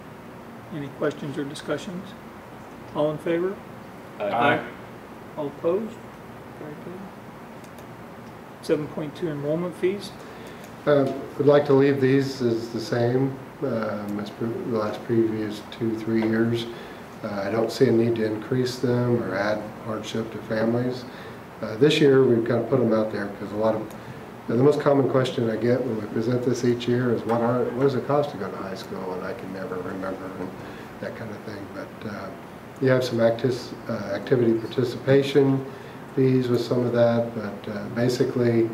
Any questions or discussions? All in favor? Aye. All opposed? Very good. 7.2, enrollment fees. Would like to leave these as the same as the last previous 2-3 years. I don't see a need to increase them or add hardship to families. This year we've kind of put them out there because the most common question I get when we present this each year is what does it cost to go to high school, and I can never remember and that kind of thing. But you have some activity participation fees with some of that, but basically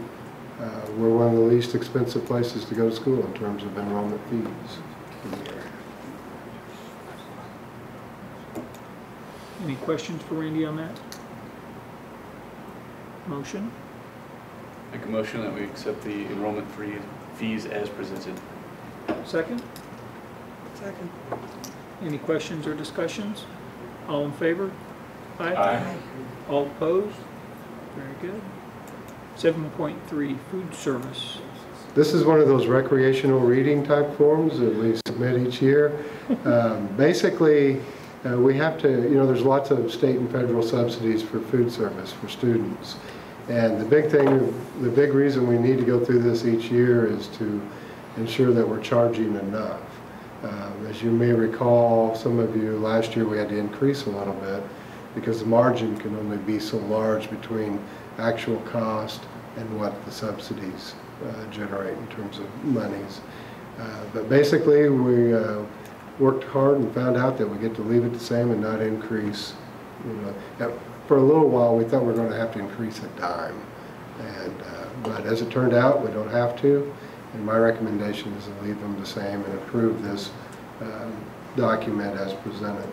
we're one of the least expensive places to go to school in terms of enrollment fees in the area. Any questions for Randy on that? Motion? Make a motion that we accept the enrollment fees as presented. Second? Second. Any questions or discussions? All in favor? Aye. All opposed? Very good. 7.3, food service. This is one of those recreational reading type forms that we submit each year. Basically, we have to, there's lots of state and federal subsidies for food service for students. And the big reason we need to go through this each year is to ensure that we're charging enough. As you may recall, some of you, last year we had to increase a little bit because the margin can only be so large between actual cost and what the subsidies generate in terms of monies. But basically we worked hard and found out that we get to leave it the same and not increase. For a little while we thought we were going to have to increase a dime, but as it turned out we don't have to, and my recommendation is to leave them the same and approve this document as presented.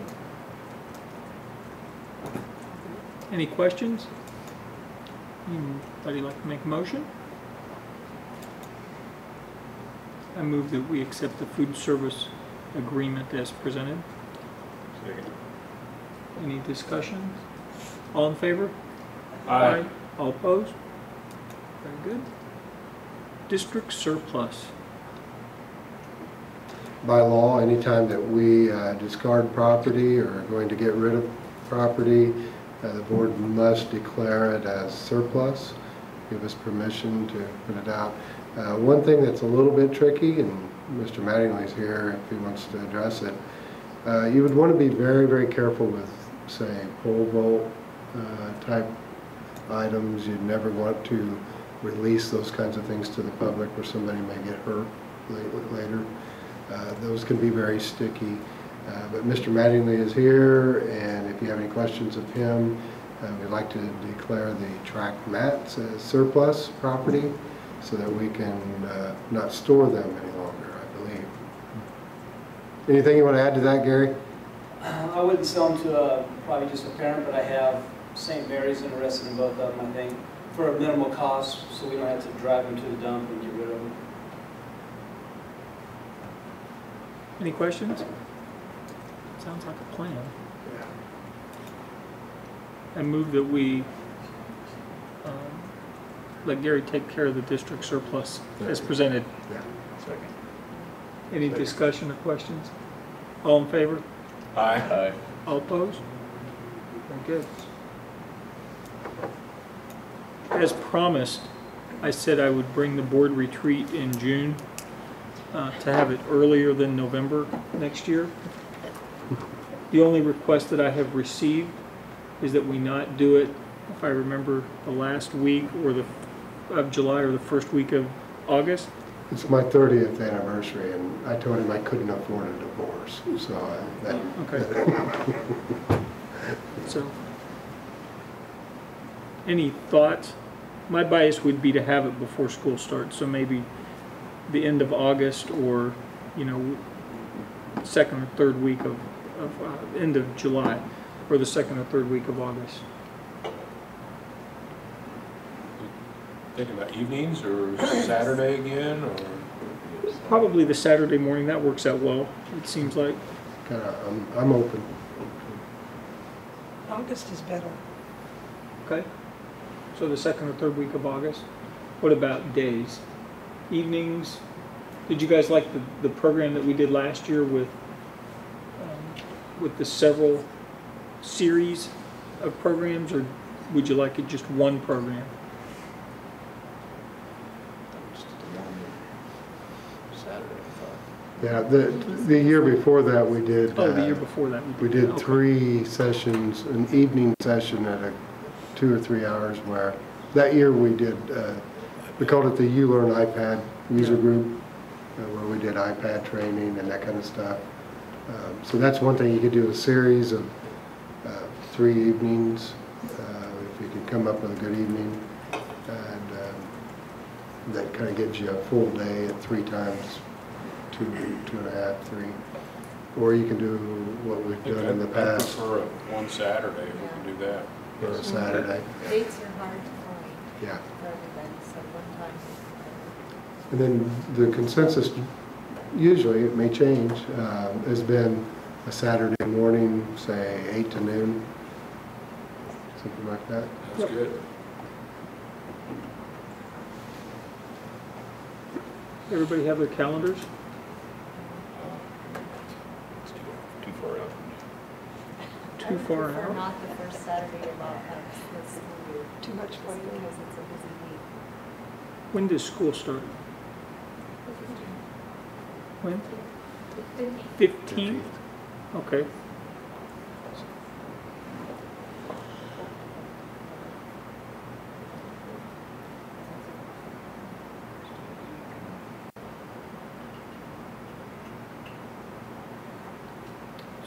Any questions? Anybody like to make a motion? I move that we accept the food service agreement as presented. Second. Any discussion? All in favor? Aye. All opposed? Very good. District surplus. By law, anytime that we discard property or are going to get rid of property, the board must declare it as surplus, give us permission to put it out. One thing that's a little bit tricky, and Mr. Mattingly's here if he wants to address it, you would want to be very, very careful with, say, pole vault type items. You'd never want to release those kinds of things to the public where somebody may get hurt later. Those can be very sticky. But Mr. Mattingly is here, and if you have any questions of him, we'd like to declare the track mats as surplus property so that we can not store them any longer, I believe. Anything you want to add to that, Gary? I wouldn't sell them to probably just a parent, but I have St. Mary's interested in both of them, I think, for a minimal cost, so we don't have to drive them to the dump and get rid of them. Any questions? Sounds like a plan. I move that we let Gary take care of the district surplus as presented. Yeah. Second. Any discussion or questions? All in favor? Aye. All opposed? Very good. As promised, I said I would bring the board retreat in June to have it earlier than November next year. The only request that I have received is that we not do it, if I remember, the last week or of July or the first week of August. It's my 30th anniversary, and I told him I couldn't afford a divorce, so Okay. So, any thoughts? My bias would be to have it before school starts, so maybe the end of August or, you know, second or third week of end of July, or the second or third week of August. Thinking about evenings or Saturday again, or? Probably the Saturday morning, that works out well, it seems like. I'm open. August is better. Okay. So the second or third week of August. What about days? Evenings? Did you guys like the program that we did last year with the several series of programs, or would you like it just one program? Saturday, I thought. Yeah, the year before that we did. Oh, the year before that. We did okay. 3 sessions, an evening session at 2 or 3 hours, where that year we did, we called it the You Learn iPad user group, where we did iPad training and that kind of stuff. So that's one thing. You could do a series of 3 evenings, if you could come up with a good evening, and that kind of gives you a full day at 3 times 2, 2.5, 3. Or you can do what we've done in the past. I prefer one Saturday if we can do that. Or a Saturday. Dates are hard to find Yeah. for everybody, so one time. And then the consensus, usually, it may change, has been a Saturday morning, say 8 to noon, something like that. That's good. Everybody have their calendars? It's too far out. Too far I prefer out? not the first Saturday of this school year. Too much Just fun. because it's a busy week. When does school start? When? 15th? Okay.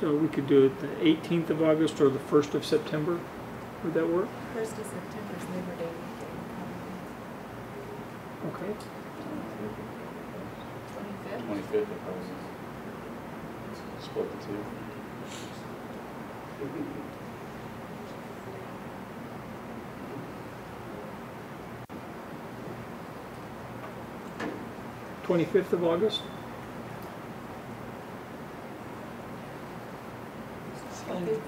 So we could do it the 18th of August or the 1st of September. Would that work? 1st of September is Labor Day weekend. Okay. 25th? 25th, I probably. Split the two. th of August? It's fine with me.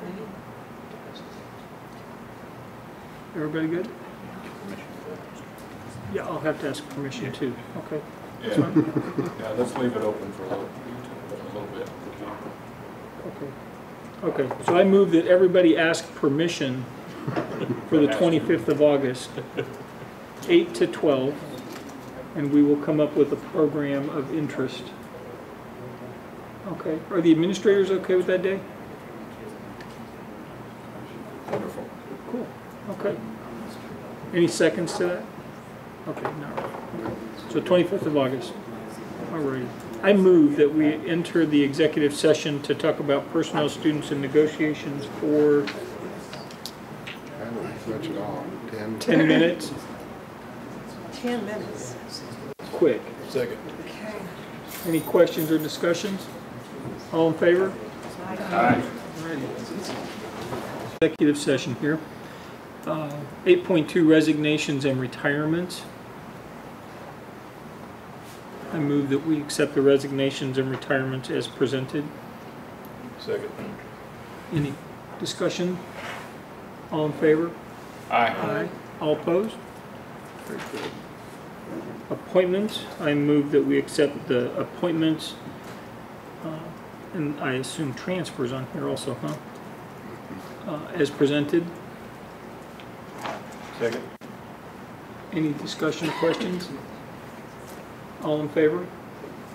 Everybody good? permission to. Yeah, I'll have to ask permission too. Okay. Yeah, yeah, let's leave it open for a little bit. Okay. Okay, so I move that everybody ask permission for the 25th of August, 8 to 12, and we will come up with a program of interest. Okay, are the administrators okay with that day? Wonderful. Cool, okay. Any seconds to that? Okay, no. So 25th of August. All right. I move that we enter the executive session to talk about personnel, students, and negotiations for I don't touch it all. 10 minutes. 10 minutes. Quick. Second. Okay. Any questions or discussions? All in favor? Aye. Executive session here. 8.2 resignations and retirements. I move that we accept the resignations and retirements as presented. Second. Any discussion? All in favor? Aye. All opposed? Very good. Appointments, I move that we accept the appointments, and I assume transfers on here also, huh? As presented. Second. Any discussion or questions? All in favor?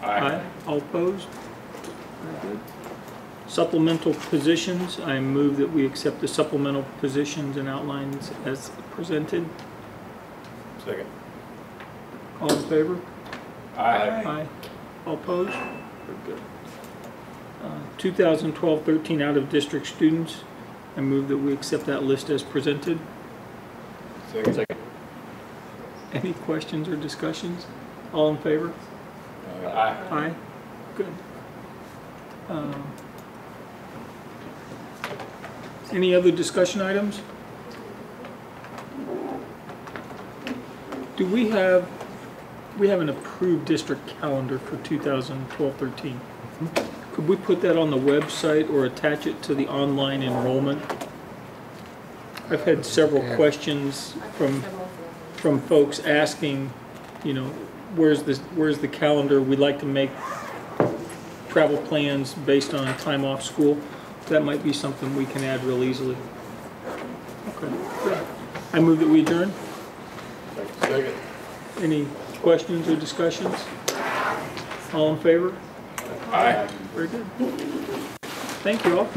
All opposed? Very good. Supplemental positions, I move that we accept the supplemental positions and outlines as presented. Second. All in favor? Aye. All opposed? Very good. 2012-13 out-of-district students, I move that we accept that list as presented. Second. Any questions or discussions? All in favor? Aye. Aye. Good. Any other discussion items? Do we have an approved district calendar for 2012-13? Could we put that on the website or attach it to the online enrollment? I've had several questions from folks asking, you know, where's the calendar? We'd like to make travel plans based on time off school. That might be something we can add real easily. Okay, good. I move that we adjourn. Second. Any questions or discussions? All in favor? Aye. Very good. Thank you all.